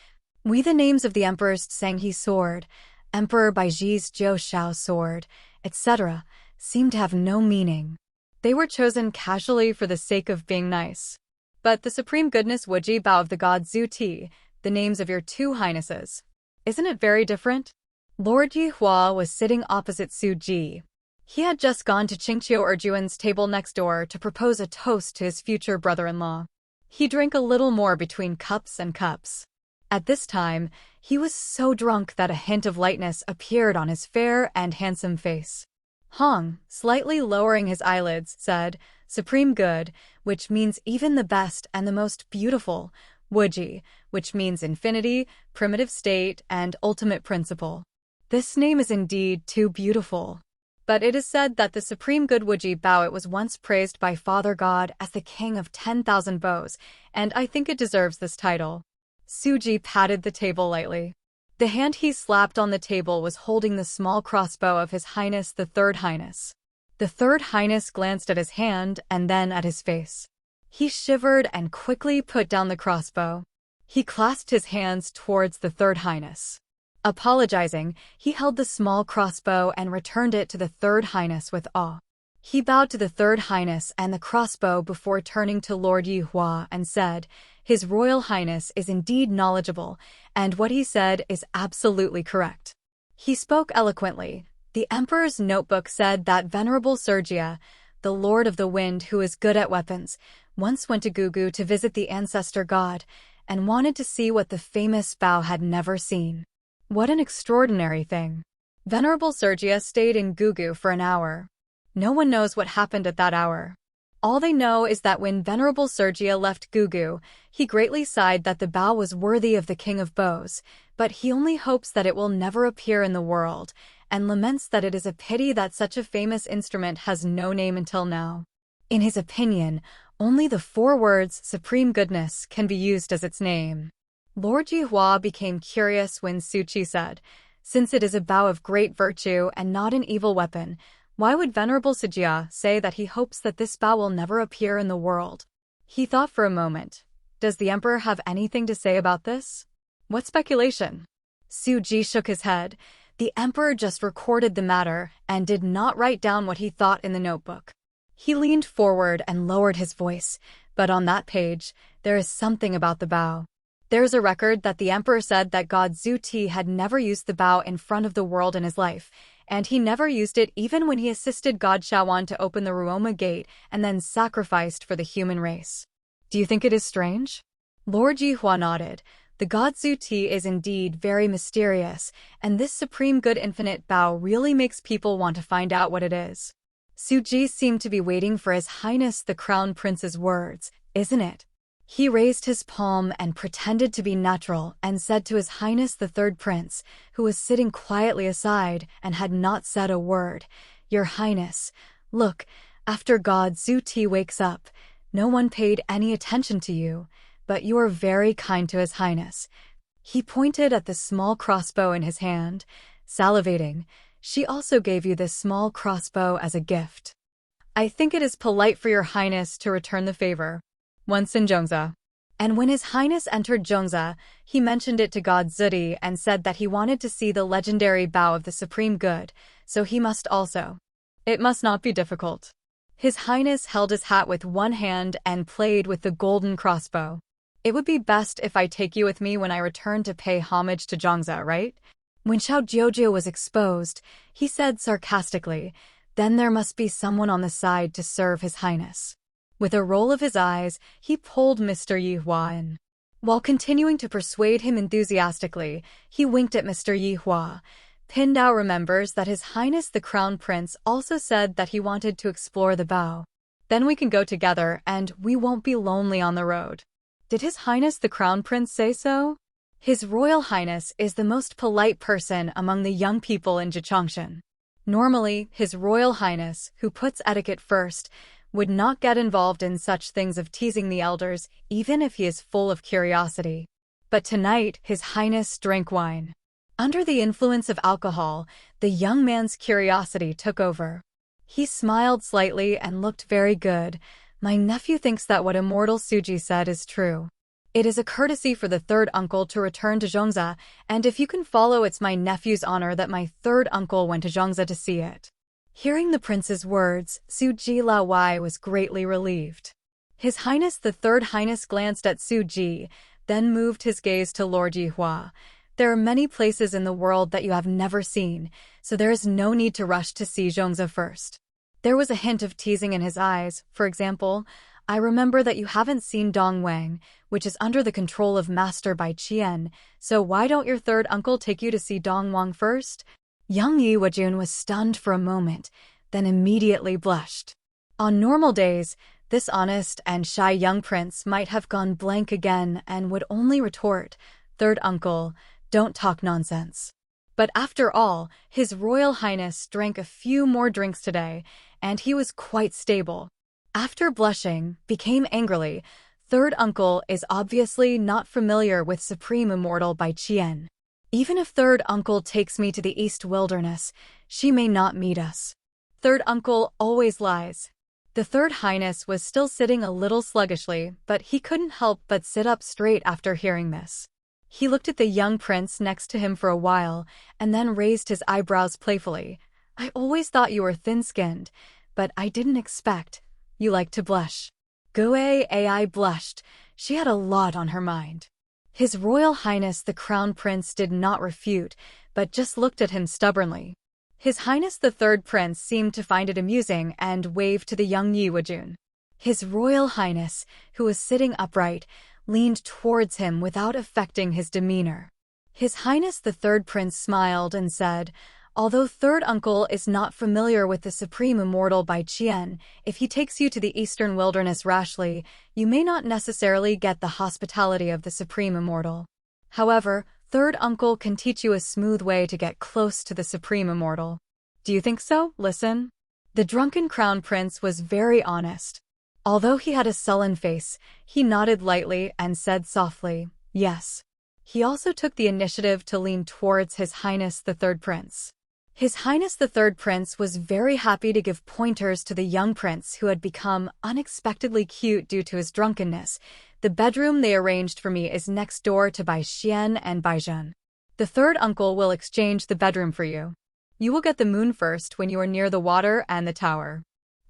the names of the emperor's Tsanghe sword, Emperor Baiji's Zhou Shao sword, etc., seem to have no meaning. They were chosen casually for the sake of being nice. But the supreme goodness Wuji Bao of the god Zhu Ti, the names of your two highnesses. Isn't it very different?" Lord Yihua was sitting opposite Su Ji. He had just gone to Qingqiu Erjuan's table next door to propose a toast to his future brother-in-law. He drank a little more between cups and cups. At this time, he was so drunk that a hint of lightness appeared on his fair and handsome face. Hong, slightly lowering his eyelids, said, "Supreme good, which means even the best and the most beautiful, Wuji, which means infinity, primitive state, and ultimate principle. This name is indeed too beautiful. But it is said that the supreme good Wuji Bao it was once praised by Father God as the king of 10,000 bows, and I think it deserves this title." Suji patted the table lightly. The hand he slapped on the table was holding the small crossbow of His Highness the Third Highness. The Third Highness glanced at his hand and then at his face. He shivered and quickly put down the crossbow. He clasped his hands towards the Third Highness. Apologizing, he held the small crossbow and returned it to the Third Highness with awe. He bowed to the Third Highness and the crossbow before turning to Lord Yihua and said, "His Royal Highness is indeed knowledgeable, and what he said is absolutely correct." He spoke eloquently. The Emperor's notebook said that Venerable Sergia, the Lord of the Wind who is good at weapons, once went to Gugu to visit the ancestor god and wanted to see what the famous Bao had never seen. What an extraordinary thing. Venerable Sergia stayed in Gugu for an hour. No one knows what happened at that hour. All they know is that when Venerable Sergia left Gugu, he greatly sighed that the Bao was worthy of the King of Bows, but he only hopes that it will never appear in the world, and laments that it is a pity that such a famous instrument has no name until now. In his opinion, only the 4 words Supreme Goodness can be used as its name. Lord Yihua became curious when Su Qi said, "Since it is a Bao of great virtue and not an evil weapon, why would Venerable Sijia say that he hopes that this Bao will never appear in the world?" He thought for a moment. Does the Emperor have anything to say about this? What speculation? Su Ji shook his head. The Emperor just recorded the matter and did not write down what he thought in the notebook. He leaned forward and lowered his voice, but on that page, there is something about the Bao. There is a record that the Emperor said that God Zhu Ti had never used the Bao in front of the world in his life, and he never used it even when he assisted God Shawan to open the Ruoma Gate and then sacrificed for the human race. Do you think it is strange? Lord Yihua nodded. The God Zhu Ti is indeed very mysterious, and this supreme good infinite Bao really makes people want to find out what it is. Su Ji seemed to be waiting for His Highness the Crown Prince's words, isn't it? He raised his palm and pretended to be natural and said to His Highness the Third Prince, who was sitting quietly aside and had not said a word, "Your Highness, look, after God Zhu Ti wakes up, no one paid any attention to you, but you are very kind to His Highness." He pointed at the small crossbow in his hand, salivating. "She also gave you this small crossbow as a gift. I think it is polite for Your Highness to return the favor." Once in Zhongza. And when His Highness entered Zhongza, he mentioned it to God Zudi and said that he wanted to see the legendary Bao of the Supreme Good, so he must also. It must not be difficult. His Highness held his hat with one hand and played with the golden crossbow. It would be best if I take you with me when I return to pay homage to Zhongza, right? When Xiao Jiujiu was exposed, he said sarcastically, "Then there must be someone on the side to serve His Highness." With a roll of his eyes, he pulled Mr. Yihua in. While continuing to persuade him enthusiastically, he winked at Mr. Yihua. Pindao remembers that His Highness the Crown Prince also said that he wanted to explore the Bao. Then we can go together and we won't be lonely on the road. Did His Highness the Crown Prince say so? His Royal Highness is the most polite person among the young people in Jichangshan. Normally, His Royal Highness, who puts etiquette first, would not get involved in such things of teasing the elders, even if he is full of curiosity. But tonight, His Highness drank wine. Under the influence of alcohol, the young man's curiosity took over. He smiled slightly and looked very good. My nephew thinks that what Immortal Suji said is true. It is a courtesy for the third uncle to return to Zhongza, and if you can follow, it's my nephew's honor that my third uncle went to Zhongza to see it. Hearing the prince's words, Suji Laowai was greatly relieved. His Highness the Third Highness glanced at Suji, then moved his gaze to Lord Yihua. There are many places in the world that you have never seen, so there is no need to rush to see Zhongza first. There was a hint of teasing in his eyes. For example, I remember that you haven't seen Dongwang, which is under the control of Master Bai Qian, so why don't your third uncle take you to see Dongwang first? Young Yiwajun was stunned for a moment, then immediately blushed. On normal days, this honest and shy young prince might have gone blank again and would only retort, "Third uncle, don't talk nonsense." But after all, His Royal Highness drank a few more drinks today, and he was quite stable. After blushing, became angrily, "Third uncle is obviously not familiar with Supreme Immortal Bai Qian. Even if third uncle takes me to the East Wilderness, she may not meet us. Third uncle always lies." The Third Highness was still sitting a little sluggishly, but he couldn't help but sit up straight after hearing this. He looked at the young prince next to him for a while, and then raised his eyebrows playfully. "I always thought you were thin-skinned, but I didn't expect you like to blush." Guai Ai blushed. She had a lot on her mind. His Royal Highness the Crown Prince did not refute, but just looked at him stubbornly. His Highness the Third Prince seemed to find it amusing and waved to the young Yiwajun. His Royal Highness, who was sitting upright, leaned towards him without affecting his demeanor. His Highness the Third Prince smiled and said, "Although third uncle is not familiar with the Supreme Immortal Bai Qian, if he takes you to the Eastern Wilderness rashly, you may not necessarily get the hospitality of the Supreme Immortal. However, third uncle can teach you a smooth way to get close to the Supreme Immortal." "Do you think so? Listen." The drunken Crown Prince was very honest. Although he had a sullen face, he nodded lightly and said softly, "Yes." He also took the initiative to lean towards His Highness the Third Prince. His Highness the Third Prince was very happy to give pointers to the young prince who had become unexpectedly cute due to his drunkenness. "The bedroom they arranged for me is next door to Bai Xian and Bai Zhen. The third uncle will exchange the bedroom for you. You will get the moon first when you are near the water and the tower.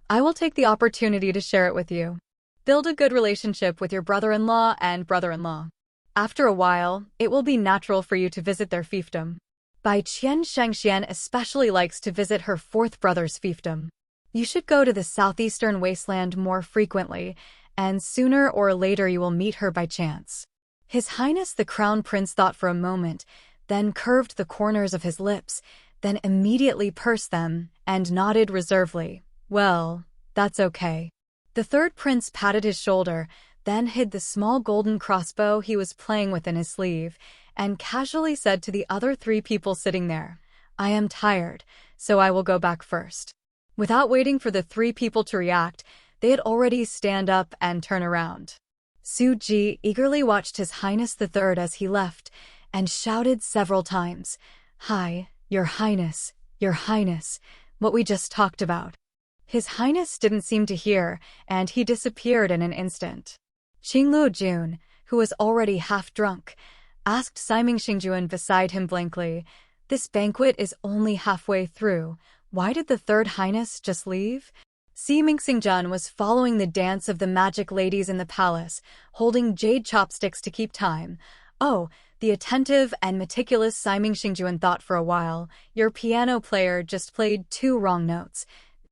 I will take the opportunity to share it with you. Build a good relationship with your brother-in-law and brother-in-law. After a while, it will be natural for you to visit their fiefdom. Bai Qian Shengxian especially likes to visit her fourth brother's fiefdom. You should go to the southeastern wasteland more frequently, and sooner or later you will meet her by chance." His Highness the Crown Prince thought for a moment, then curved the corners of his lips, then immediately pursed them, and nodded reservedly. "Well, that's okay." The third prince patted his shoulder, then hid the small golden crossbow he was playing with in his sleeve, and casually said to the other three people sitting there, "I am tired, so I will go back first." Without waiting for the three people to react, they had already stand up and turn around. Suji eagerly watched His Highness the Third as he left, and shouted several times, "Hi, Your Highness, Your Highness, what we just talked about." His Highness didn't seem to hear, and he disappeared in an instant. Qingluo Jun, who was already half drunk, asked Siming Xingjuan beside him blankly, "This banquet is only halfway through. Why did the Third Highness just leave?" Si Mingxingjun was following the dance of the magic ladies in the palace, holding jade chopsticks to keep time. Oh, the attentive and meticulous Si Mingxingjun thought for a while, your piano player just played 2 wrong notes,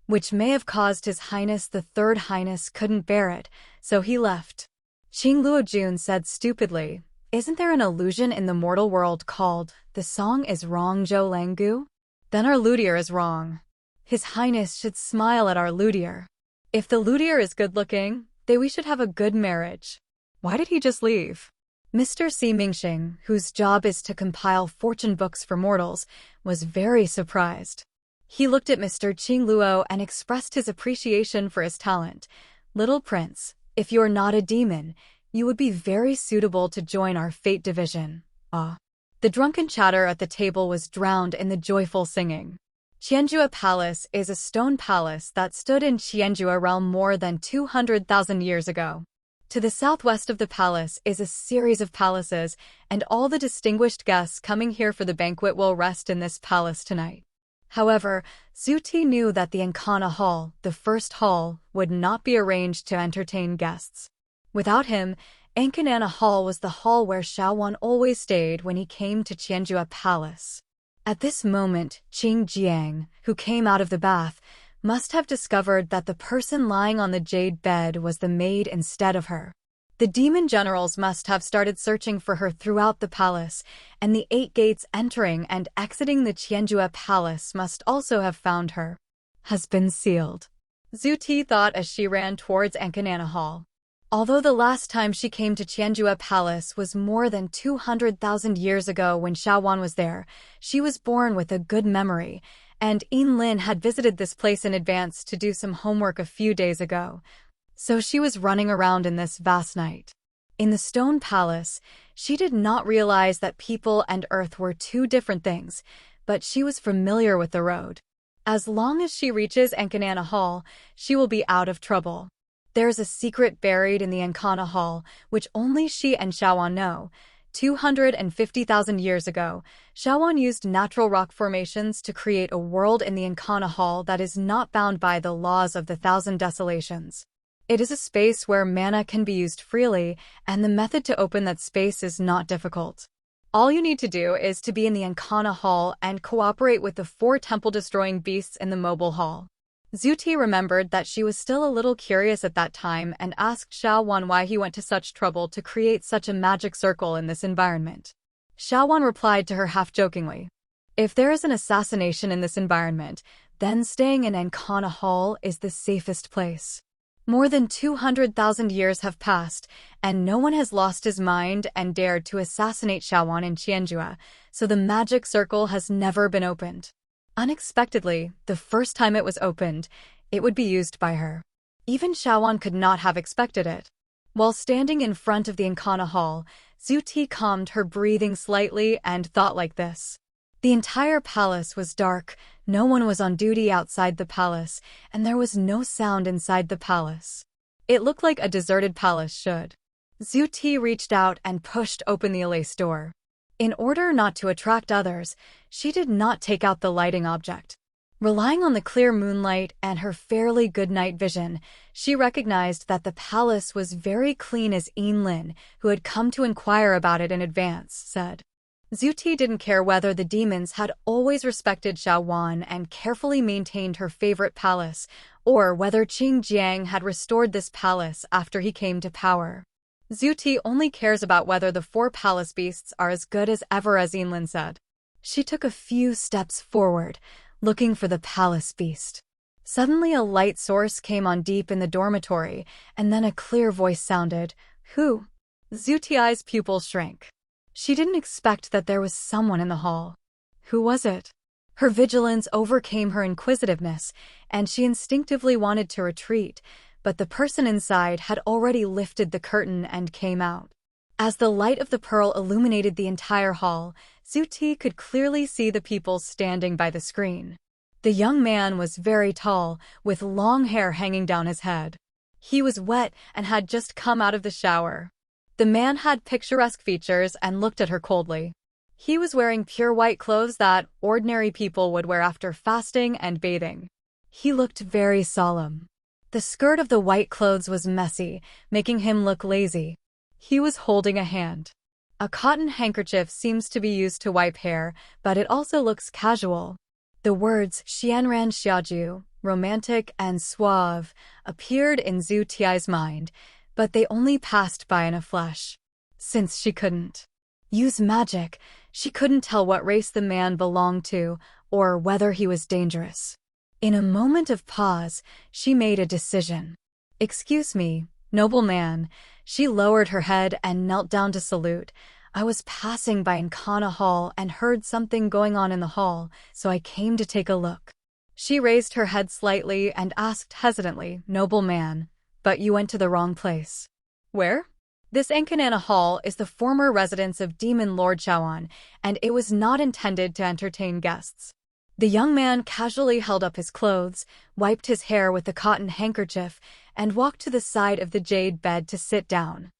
which may have caused His Highness the Third Highness couldn't bear it, so he left. Qing Luojun said stupidly, isn't there an illusion in the mortal world called, the song is wrong Zhou Langgu? Then our luthier is wrong. His Highness should smile at our luthier. If the luthier is good-looking, then we should have a good marriage. Why did he just leave? Mr. Si Mingxing, whose job is to compile fortune books for mortals, was very surprised. He looked at Mr. Qing Luo and expressed his appreciation for his talent. Little prince, if you're not a demon, you would be very suitable to join our fate division. Ah. The drunken chatter at the table was drowned in the joyful singing. Qianjua Palace is a stone palace that stood in Qianjua realm more than 200,000 years ago. To the southwest of the palace is a series of palaces, and all the distinguished guests coming here for the banquet will rest in this palace tonight. However, Zhu Ti knew that the Encana Hall, the first hall, would not be arranged to entertain guests. Without him, Encanana Hall was the hall where Xiaowan always stayed when he came to Qianjua Palace. At this moment, Qing Jiang, who came out of the bath, must have discovered that the person lying on the jade bed was the maid instead of her. The demon generals must have started searching for her throughout the palace, and the 8 gates entering and exiting the Qianjua Palace must also have found her. Has been sealed. Zhu Ti thought as she ran towards Encanana Hall. Although the last time she came to Qianjua Palace was more than 200,000 years ago when Xiaowan was there, she was born with a good memory, and Yin Lin had visited this place in advance to do some homework a few days ago. So she was running around in this vast night. In the stone palace, she did not realize that people and earth were 2 different things, but she was familiar with the road. As long as she reaches Encanana Hall, she will be out of trouble. There's a secret buried in the Encana Hall, which only she and Xiaowan know. 250,000 years ago, Xiaowan used natural rock formations to create a world in the Encana Hall that is not bound by the laws of the 1,000 desolations. It is a space where mana can be used freely, and the method to open that space is not difficult. All you need to do is to be in the Encana Hall and cooperate with the 4 temple-destroying beasts in the mobile hall. Zhu Ti remembered that she was still a little curious at that time and asked Xiaowan why he went to such trouble to create such a magic circle in this environment. Xiaowan replied to her half-jokingly, if there is an assassination in this environment, then staying in Encana Hall is the safest place. More than 200,000 years have passed, and no one has lost his mind and dared to assassinate Xiaowan in Qianjua, so the magic circle has never been opened. Unexpectedly, the first time it was opened, it would be used by her. Even Xiaowan could not have expected it. While standing in front of the Encana Hall, Zhu Ti calmed her breathing slightly and thought like this. The entire palace was dark, no one was on duty outside the palace, and there was no sound inside the palace. It looked like a deserted palace should. Zhu Ti reached out and pushed open the Elise door. In order not to attract others, she did not take out the lighting object. Relying on the clear moonlight and her fairly good night vision, she recognized that the palace was very clean as Yin Lin, who had come to inquire about it in advance, said. Zhu Ti didn't care whether the demons had always respected Xiaowan and carefully maintained her favorite palace, or whether Qing Jiang had restored this palace after he came to power. Zhu Ti only cares about whether the 4 palace beasts are as good as ever, as Yin Lin said. She took a few steps forward, looking for the palace beast. Suddenly a light source came on deep in the dormitory, and then a clear voice sounded, "Who?" Zhu Ti's pupils shrank. She didn't expect that there was someone in the hall. Who was it? Her vigilance overcame her inquisitiveness, and she instinctively wanted to retreat, but the person inside had already lifted the curtain and came out. As the light of the pearl illuminated the entire hall, Zhu Ti could clearly see the people standing by the screen. The young man was very tall, with long hair hanging down his head. He was wet and had just come out of the shower. The man had picturesque features and looked at her coldly. He was wearing pure white clothes that ordinary people would wear after fasting and bathing. He looked very solemn. The skirt of the white clothes was messy, making him look lazy. He was holding a hand. A cotton handkerchief seems to be used to wipe hair, but it also looks casual. The words Xianran Xiaoju, romantic and suave, appeared in Zhu Tiai's mind, but they only passed by in a flash. Since she couldn't use magic, she couldn't tell what race the man belonged to or whether he was dangerous. In a moment of pause, she made a decision. "Excuse me, noble man." She lowered her head and knelt down to salute. "I was passing by Nkana Hall and heard something going on in the hall, so I came to take a look." She raised her head slightly and asked hesitantly, "Noble man, but you went to the wrong place." "Where?" This Nkana Hall is the former residence of Demon Lord Shaoan, and it was not intended to entertain guests. The young man casually held up his clothes, wiped his hair with the cotton handkerchief, and walked to the side of the jade bed to sit down.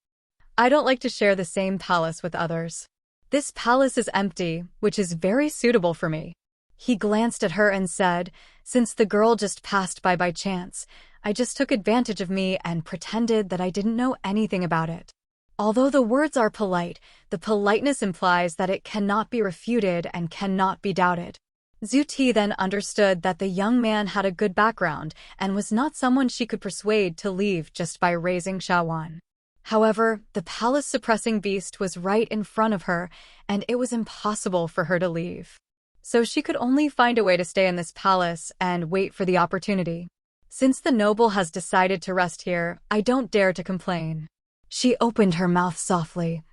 "I don't like to share the same palace with others. This palace is empty, which is very suitable for me." He glanced at her and said, "Since the girl just passed by chance, I just took advantage of me and pretended that I didn't know anything about it." Although the words are polite, the politeness implies that it cannot be refuted and cannot be doubted. Zhu Ti then understood that the young man had a good background and was not someone she could persuade to leave just by raising Shaoan. However, the palace-suppressing beast was right in front of her, and it was impossible for her to leave. So she could only find a way to stay in this palace and wait for the opportunity. "Since the noble has decided to rest here, I don't dare to complain." She opened her mouth softly.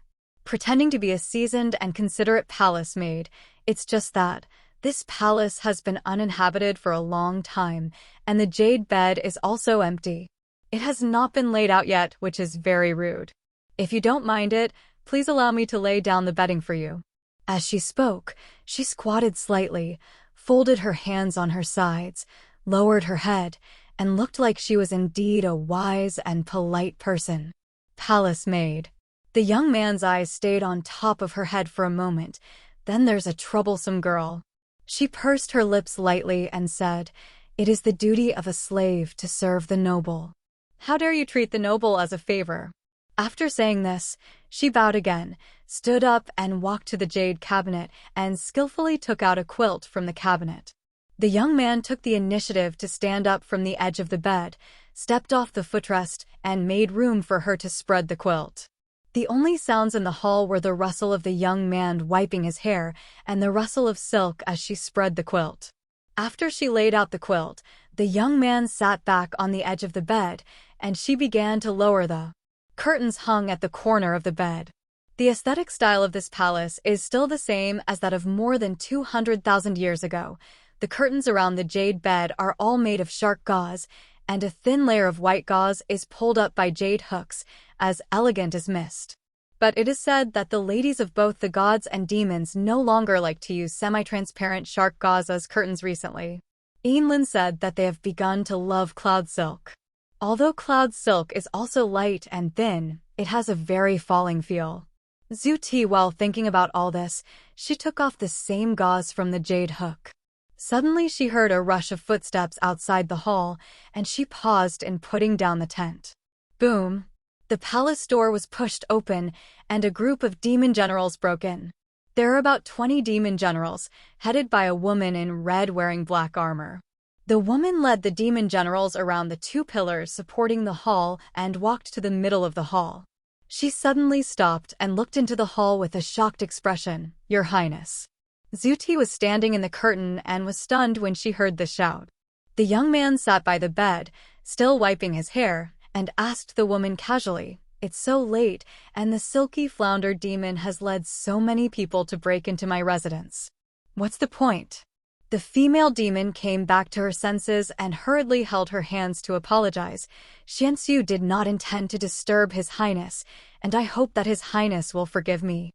Pretending to be a seasoned and considerate palace maid, it's just that this palace has been uninhabited for a long time, and the jade bed is also empty. It has not been laid out yet, which is very rude. "If you don't mind it, please allow me to lay down the bedding for you." As she spoke, she squatted slightly, folded her hands on her sides, lowered her head, and looked like she was indeed a wise and polite person. Palace maid. The young man's eyes stayed on top of her head for a moment. "Then there's a troublesome girl." She pursed her lips lightly and said, "It is the duty of a slave to serve the noble." "How dare you treat the noble as a favor?" After saying this, she bowed again, stood up and walked to the jade cabinet and skillfully took out a quilt from the cabinet. The young man took the initiative to stand up from the edge of the bed, stepped off the footrest, and made room for her to spread the quilt. The only sounds in the hall were the rustle of the young man wiping his hair and the rustle of silk as she spread the quilt. After she laid out the quilt, the young man sat back on the edge of the bed, and she began to lower the curtains hung at the corner of the bed. The aesthetic style of this palace is still the same as that of more than 200,000 years ago. The curtains around the jade bed are all made of shark gauze, and a thin layer of white gauze is pulled up by jade hooks, as elegant as mist. But it is said that the ladies of both the gods and demons no longer like to use semi-transparent shark gauze as curtains recently. Yinlin said that they have begun to love cloud silk. Although cloud silk is also light and thin, it has a very falling feel. Zhu Ti, while thinking about all this, she took off the same gauze from the jade hook. Suddenly she heard a rush of footsteps outside the hall, and she paused in putting down the tent. Boom! The palace door was pushed open, and a group of demon generals broke in. There are about 20 demon generals, headed by a woman in red wearing black armor. The woman led the demon generals around the two pillars supporting the hall and walked to the middle of the hall. She suddenly stopped and looked into the hall with a shocked expression. "Your Highness." Zhu Ti was standing in the curtain and was stunned when she heard the shout. The young man sat by the bed, still wiping his hair, and asked the woman casually, "It's so late, and the silky flounder demon has led so many people to break into my residence. What's the point?" The female demon came back to her senses and hurriedly held her hands to apologize. "Xianxiu did not intend to disturb His Highness, and I hope that His Highness will forgive me.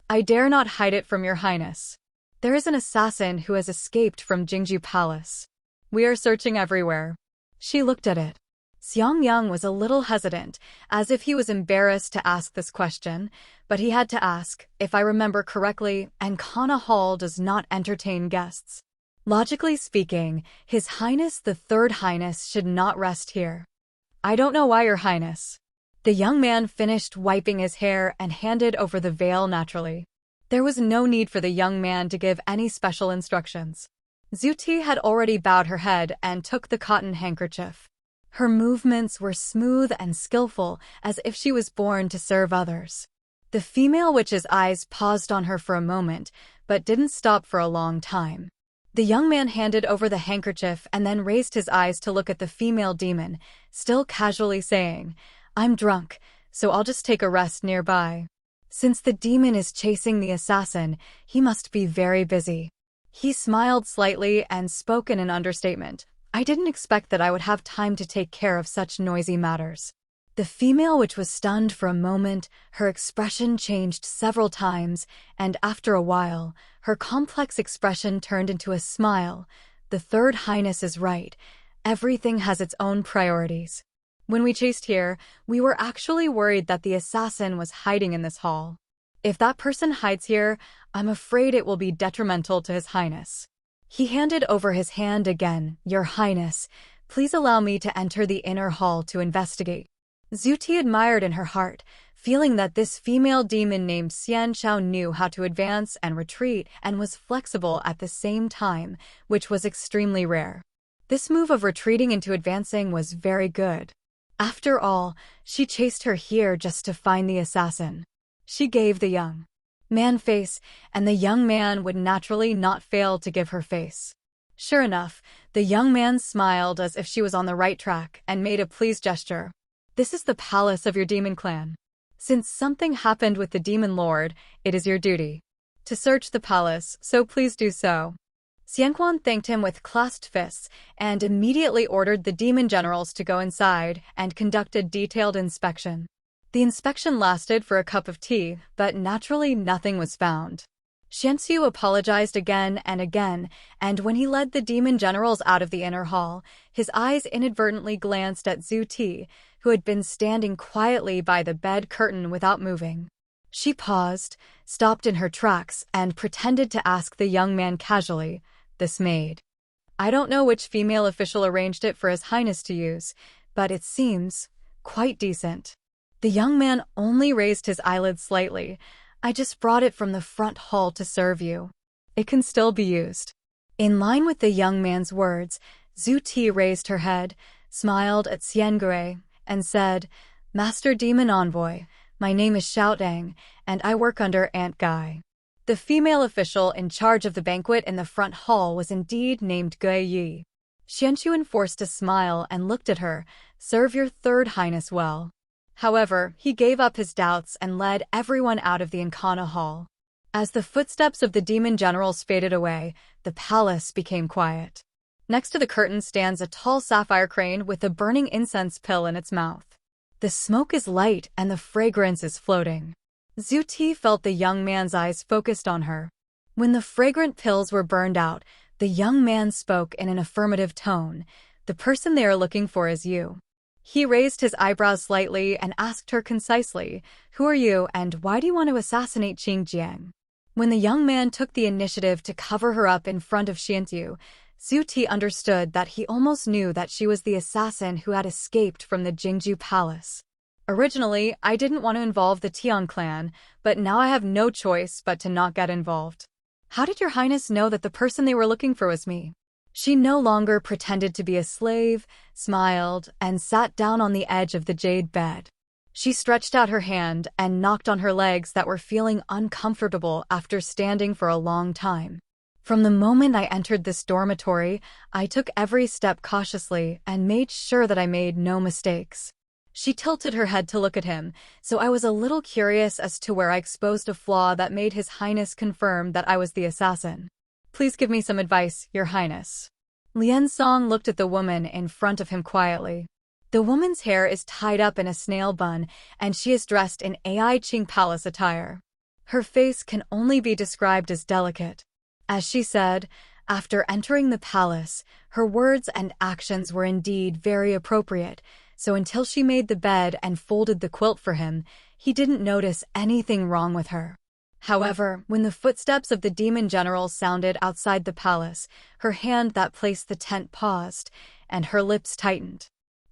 I dare not hide it from Your Highness. There is an assassin who has escaped from Jingju Palace. We are searching everywhere." She looked at it. Xiang Yang was a little hesitant, as if he was embarrassed to ask this question, but he had to ask. "If I remember correctly, Nkana Hall does not entertain guests. Logically speaking, His Highness the Third Highness should not rest here." I don't know why, Your Highness. The young man finished wiping his hair and handed over the veil naturally. There was no need for the young man to give any special instructions. Zhu Ti had already bowed her head and took the cotton handkerchief. Her movements were smooth and skillful, as if she was born to serve others. The female witch's eyes paused on her for a moment, but didn't stop for a long time. The young man handed over the handkerchief and then raised his eyes to look at the female demon, still casually saying, I'm drunk, so I'll just take a rest nearby. Since the demon is chasing the assassin, he must be very busy. He smiled slightly and spoke in an understatement. I didn't expect that I would have time to take care of such noisy matters. The female witch was stunned for a moment, her expression changed several times, and after a while, her complex expression turned into a smile. The Third Highness is right. Everything has its own priorities. When we chased here, we were actually worried that the assassin was hiding in this hall. If that person hides here, I'm afraid it will be detrimental to His Highness. He handed over his hand again. Your Highness, please allow me to enter the inner hall to investigate. Zhu Ti admired in her heart, feeling that this female demon named Xian Xiao knew how to advance and retreat and was flexible at the same time, which was extremely rare. This move of retreating into advancing was very good. After all, she chased her here just to find the assassin. She gave the young man face, and the young man would naturally not fail to give her face. Sure enough, the young man smiled as if she was on the right track and made a pleased gesture. This is the palace of your demon clan. Since something happened with the demon lord, it is your duty to search the palace, so please do so. Xianquan thanked him with clasped fists and immediately ordered the demon generals to go inside and conduct a detailed inspection. The inspection lasted for a cup of tea, but naturally nothing was found. Xianxiu apologized again and again, and when he led the demon generals out of the inner hall, his eyes inadvertently glanced at Zhu Ti, who had been standing quietly by the bed curtain without moving. She paused, stopped in her tracks, and pretended to ask the young man casually, this maid. I don't know which female official arranged it for His Highness to use, but it seems quite decent. The young man only raised his eyelids slightly. I just brought it from the front hall to serve you. It can still be used. In line with the young man's words, Zhu Ti raised her head, smiled at Xiangui, and said, Master Demon Envoy, my name is Xiao Dang, and I work under Aunt Guy. The female official in charge of the banquet in the front hall was indeed named Gui Yi. Xianqiu enforced a smile and looked at her. Serve your Third Highness well. However, he gave up his doubts and led everyone out of the Encana hall. As the footsteps of the demon generals faded away, the palace became quiet. Next to the curtain stands a tall sapphire crane with a burning incense pill in its mouth. The smoke is light and the fragrance is floating. Zhu Ti felt the young man's eyes focused on her. When the fragrant pills were burned out, the young man spoke in an affirmative tone. The person they are looking for is you. He raised his eyebrows slightly and asked her concisely, Who are you and why do you want to assassinate Qingjiang? When the young man took the initiative to cover her up in front of Xianqiu, Zhu Ti understood that he almost knew that she was the assassin who had escaped from the Jingju palace. Originally, I didn't want to involve the Tian clan, but now I have no choice but to not get involved. How did your highness know that the person they were looking for was me? She no longer pretended to be a slave, smiled, and sat down on the edge of the jade bed. She stretched out her hand and knocked on her legs that were feeling uncomfortable after standing for a long time. From the moment I entered this dormitory, I took every step cautiously and made sure that I made no mistakes. She tilted her head to look at him, so I was a little curious as to where I exposed a flaw that made His Highness confirm that I was the assassin. Please give me some advice, Your Highness. Lian Song looked at the woman in front of him quietly. The woman's hair is tied up in a snail bun, and she is dressed in Ai Qing Palace attire. Her face can only be described as delicate. As she said, after entering the palace, her words and actions were indeed very appropriate, so until she made the bed and folded the quilt for him, he didn't notice anything wrong with her. However, when the footsteps of the demon general sounded outside the palace, her hand that placed the tent paused, and her lips tightened.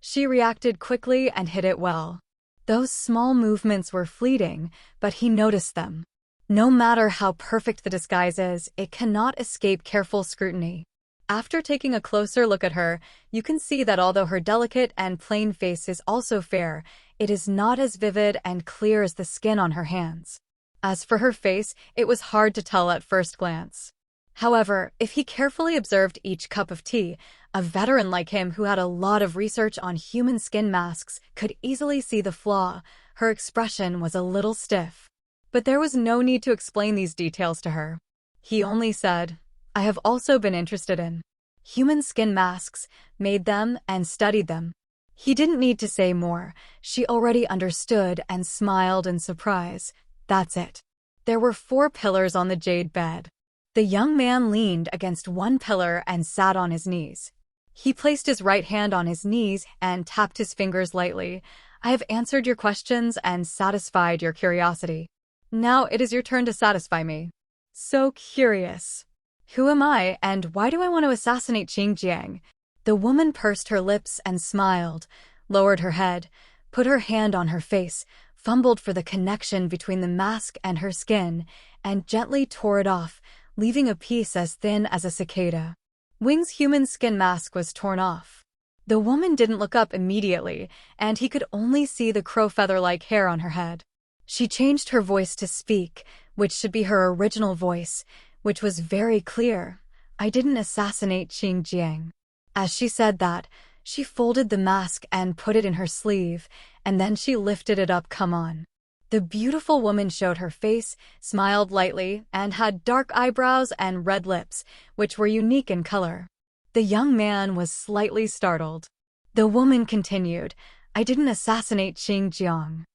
She reacted quickly and hid it well. Those small movements were fleeting, but he noticed them. No matter how perfect the disguise is, it cannot escape careful scrutiny. After taking a closer look at her, you can see that although her delicate and plain face is also fair, it is not as vivid and clear as the skin on her hands. As for her face, it was hard to tell at first glance. However, if he carefully observed each cup of tea, a veteran like him who had a lot of research on human skin masks could easily see the flaw. Her expression was a little stiff. But there was no need to explain these details to her. He only said, "I have also been interested in human skin masks, made them, and studied them." He didn't need to say more. She already understood and smiled in surprise. That's it. There were 4 pillars on the jade bed. The young man leaned against one pillar and sat on his knees. He placed his right hand on his knees and tapped his fingers lightly. "I have answered your questions and satisfied your curiosity. Now it is your turn to satisfy me." "So curious. Who am I, and why do I want to assassinate Xinjiang?" The woman pursed her lips and smiled, lowered her head, put her hand on her face, fumbled for the connection between the mask and her skin, and gently tore it off, leaving a piece as thin as a cicada. Wing's human skin mask was torn off. The woman didn't look up immediately, and he could only see the crow feather-like hair on her head. She changed her voice to speak, which should be her original voice, which was very clear. "I didn't assassinate Xinjiang." As she said that, she folded the mask and put it in her sleeve, and then she lifted it up. "Come on." The beautiful woman showed her face, smiled lightly, and had dark eyebrows and red lips, which were unique in color. The young man was slightly startled. The woman continued, "I didn't assassinate Xinjiang.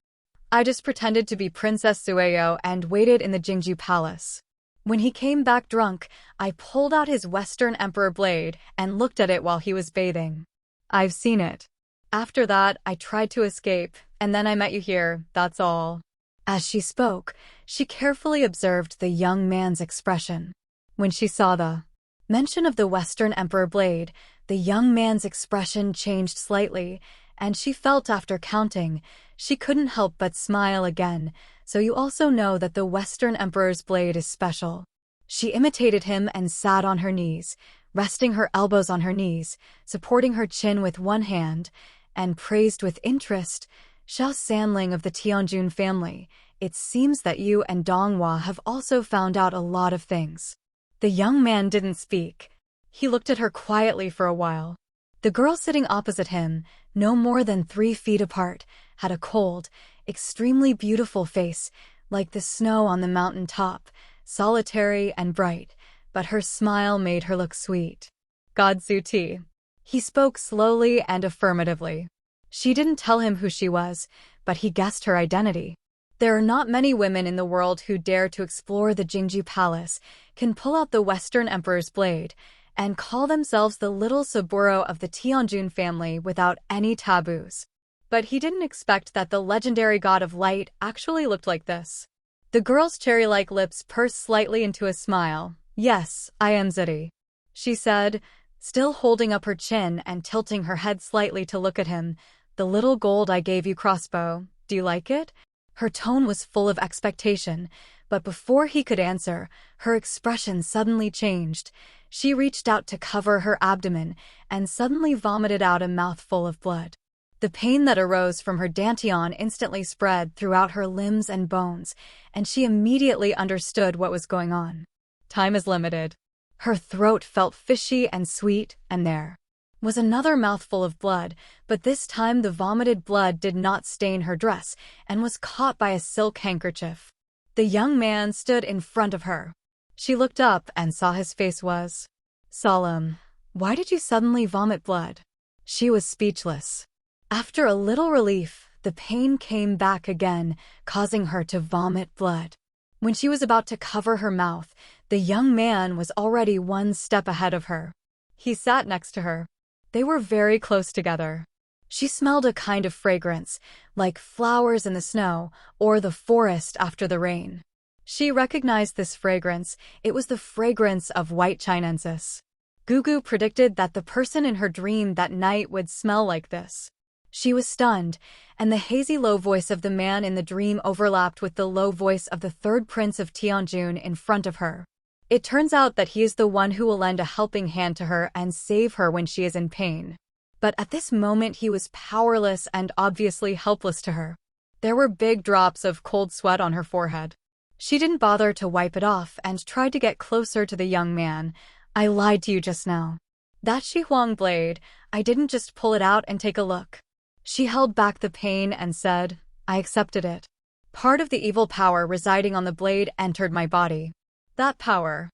I just pretended to be Princess Sueyo and waited in the Jingju Palace. When he came back drunk, I pulled out his Western Emperor blade and looked at it while he was bathing. I've seen it. After that, I tried to escape, and then I met you here, that's all." As she spoke, she carefully observed the young man's expression. When she saw the mention of the Western Emperor blade, the young man's expression changed slightly, and she felt after counting, she couldn't help but smile again. "So you also know that the Western Emperor's blade is special." She imitated him and sat on her knees, resting her elbows on her knees, supporting her chin with one hand, and praised with interest, "Xiao Sanling of the Tianjun family, it seems that you and Donghua have also found out a lot of things." The young man didn't speak. He looked at her quietly for a while. The girl sitting opposite him, no more than 3 feet apart, had a cold, extremely beautiful face, like the snow on the mountain top, solitary and bright, but her smile made her look sweet. "Godzu Ti." He spoke slowly and affirmatively. She didn't tell him who she was, but he guessed her identity. There are not many women in the world who dare to explore the Jingju Palace, can pull out the Western Emperor's blade, and call themselves the little Saburo of the Tianjun family without any taboos. But he didn't expect that the legendary god of light actually looked like this. The girl's cherry-like lips pursed slightly into a smile. "Yes, I am Ziti," she said, still holding up her chin and tilting her head slightly to look at him. "The little gold I gave you crossbow, do you like it?" Her tone was full of expectation, but before he could answer, her expression suddenly changed. She reached out to cover her abdomen and suddenly vomited out a mouthful of blood. The pain that arose from her dantian instantly spread throughout her limbs and bones, and she immediately understood what was going on. Time is limited. Her throat felt fishy and sweet, and there was another mouthful of blood, but this time the vomited blood did not stain her dress and was caught by a silk handkerchief. The young man stood in front of her. She looked up and saw his face was solemn. "Why did you suddenly vomit blood?" She was speechless. After a little relief, the pain came back again, causing her to vomit blood. When she was about to cover her mouth, the young man was already 1 step ahead of her. He sat next to her. They were very close together. She smelled a kind of fragrance, like flowers in the snow or the forest after the rain. She recognized this fragrance. It was the fragrance of white chinensis. Gugu predicted that the person in her dream that night would smell like this. She was stunned, and the hazy low voice of the man in the dream overlapped with the low voice of the third prince of Tianjun in front of her. It turns out that he is the one who will lend a helping hand to her and save her when she is in pain. But at this moment he was powerless and obviously helpless to her. There were big drops of cold sweat on her forehead. She didn't bother to wipe it off and tried to get closer to the young man. "I lied to you just now. That Shihuang blade, I didn't just pull it out and take a look." She held back the pain and said, "I accepted it. Part of the evil power residing on the blade entered my body. That power.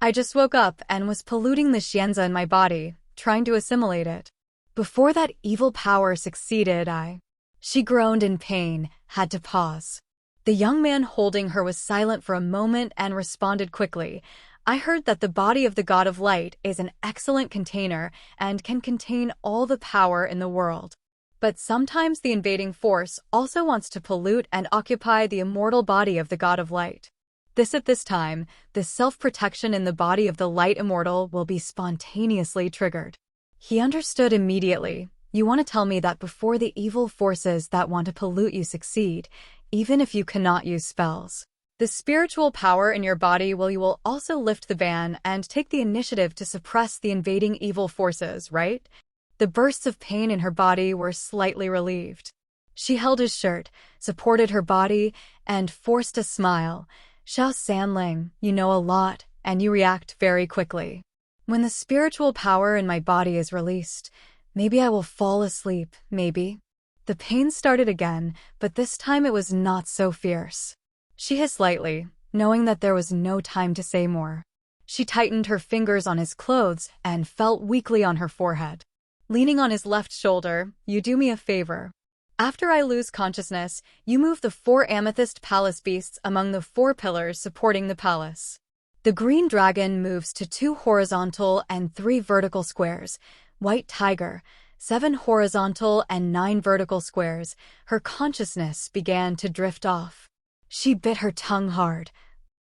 I just woke up and was polluting the xianzi in my body, trying to assimilate it. Before that evil power succeeded, She groaned in pain, had to pause. The young man holding her was silent for a moment and responded quickly. "I heard that the body of the God of Light is an excellent container and can contain all the power in the world. But sometimes the invading force also wants to pollute and occupy the immortal body of the God of Light. At this time, the self-protection in the body of the Light Immortal will be spontaneously triggered." He understood immediately. "You want to tell me that before the evil forces that want to pollute you succeed, even if you cannot use spells, the spiritual power in your body will also lift the ban and take the initiative to suppress the invading evil forces, right?" The bursts of pain in her body were slightly relieved. She held his shirt, supported her body, and forced a smile. "Xiao Sanling, you know a lot, and you react very quickly. When the spiritual power in my body is released, maybe I will fall asleep, maybe." The pain started again, but this time it was not so fierce. She hissed lightly, knowing that there was no time to say more. She tightened her fingers on his clothes and felt weakly on her forehead. Leaning on his left shoulder, "You do me a favor. After I lose consciousness, you move the 4 amethyst palace beasts among the 4 pillars supporting the palace." The green dragon moves to 2 horizontal and 3 vertical squares. White tiger, 7 horizontal and 9 vertical squares. Her consciousness began to drift off. She bit her tongue hard,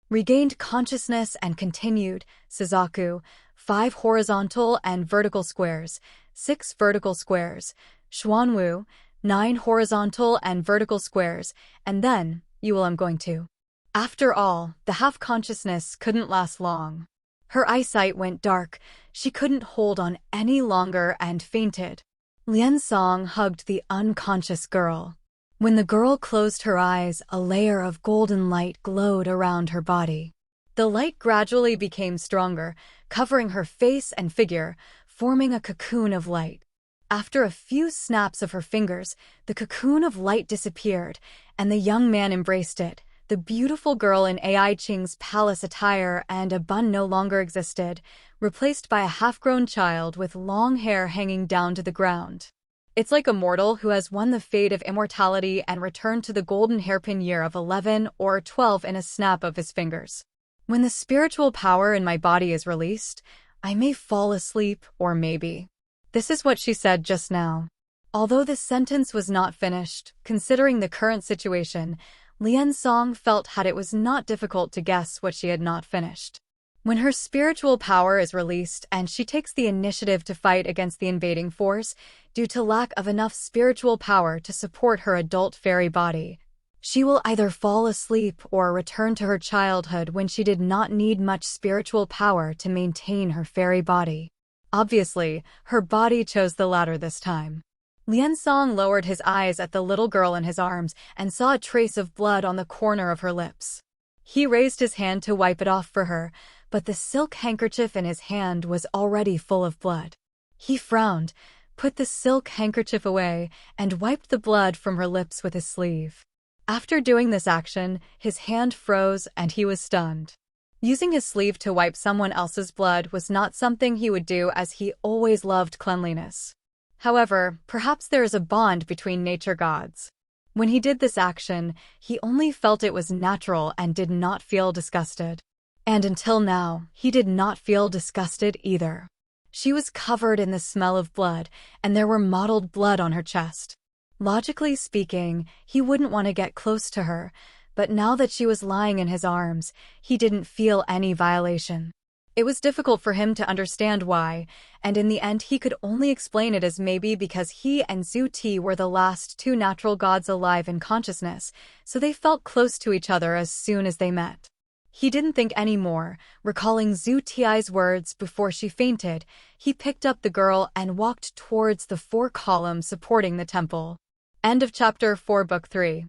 regained consciousness and continued. Suzaku, 5 horizontal and vertical squares, 6 vertical squares. Xuanwu, 9 horizontal and vertical squares, and then, I'm going to. After all, the half-consciousness couldn't last long. Her eyesight went dark, she couldn't hold on any longer and fainted. Lian Song hugged the unconscious girl. When the girl closed her eyes, a layer of golden light glowed around her body. The light gradually became stronger, covering her face and figure, forming a cocoon of light. After a few snaps of her fingers, the cocoon of light disappeared, and the young man embraced it. The beautiful girl in Ai Qing's palace attire and a bun no longer existed, replaced by a half-grown child with long hair hanging down to the ground. It's like a mortal who has won the fate of immortality and returned to the golden hairpin year of 11 or 12 in a snap of his fingers. When the spiritual power in my body is released, I may fall asleep, or maybe. This is what she said just now. Although this sentence was not finished, considering the current situation, Lian Song felt that it was not difficult to guess what she had not finished. When her spiritual power is released and she takes the initiative to fight against the invading force, due to lack of enough spiritual power to support her adult fairy body, she will either fall asleep or return to her childhood when she did not need much spiritual power to maintain her fairy body. Obviously, her body chose the latter this time. Lian Song lowered his eyes at the little girl in his arms and saw a trace of blood on the corner of her lips. He raised his hand to wipe it off for her, but the silk handkerchief in his hand was already full of blood. He frowned, put the silk handkerchief away, and wiped the blood from her lips with his sleeve. After doing this action, his hand froze and he was stunned. Using his sleeve to wipe someone else's blood was not something he would do, as he always loved cleanliness. However, perhaps there is a bond between nature gods. When he did this action, he only felt it was natural and did not feel disgusted. And until now, he did not feel disgusted either. She was covered in the smell of blood, and there were mottled blood on her chest. Logically speaking, he wouldn't want to get close to her, but now that she was lying in his arms, he didn't feel any violation. It was difficult for him to understand why, and in the end he could only explain it as maybe because he and Zhu Ti were the last two natural gods alive in consciousness, so they felt close to each other as soon as they met. He didn't think any more. Recalling Zhu Ti's words before she fainted, he picked up the girl and walked towards the 4 columns supporting the temple. End of Chapter 4, Book 3.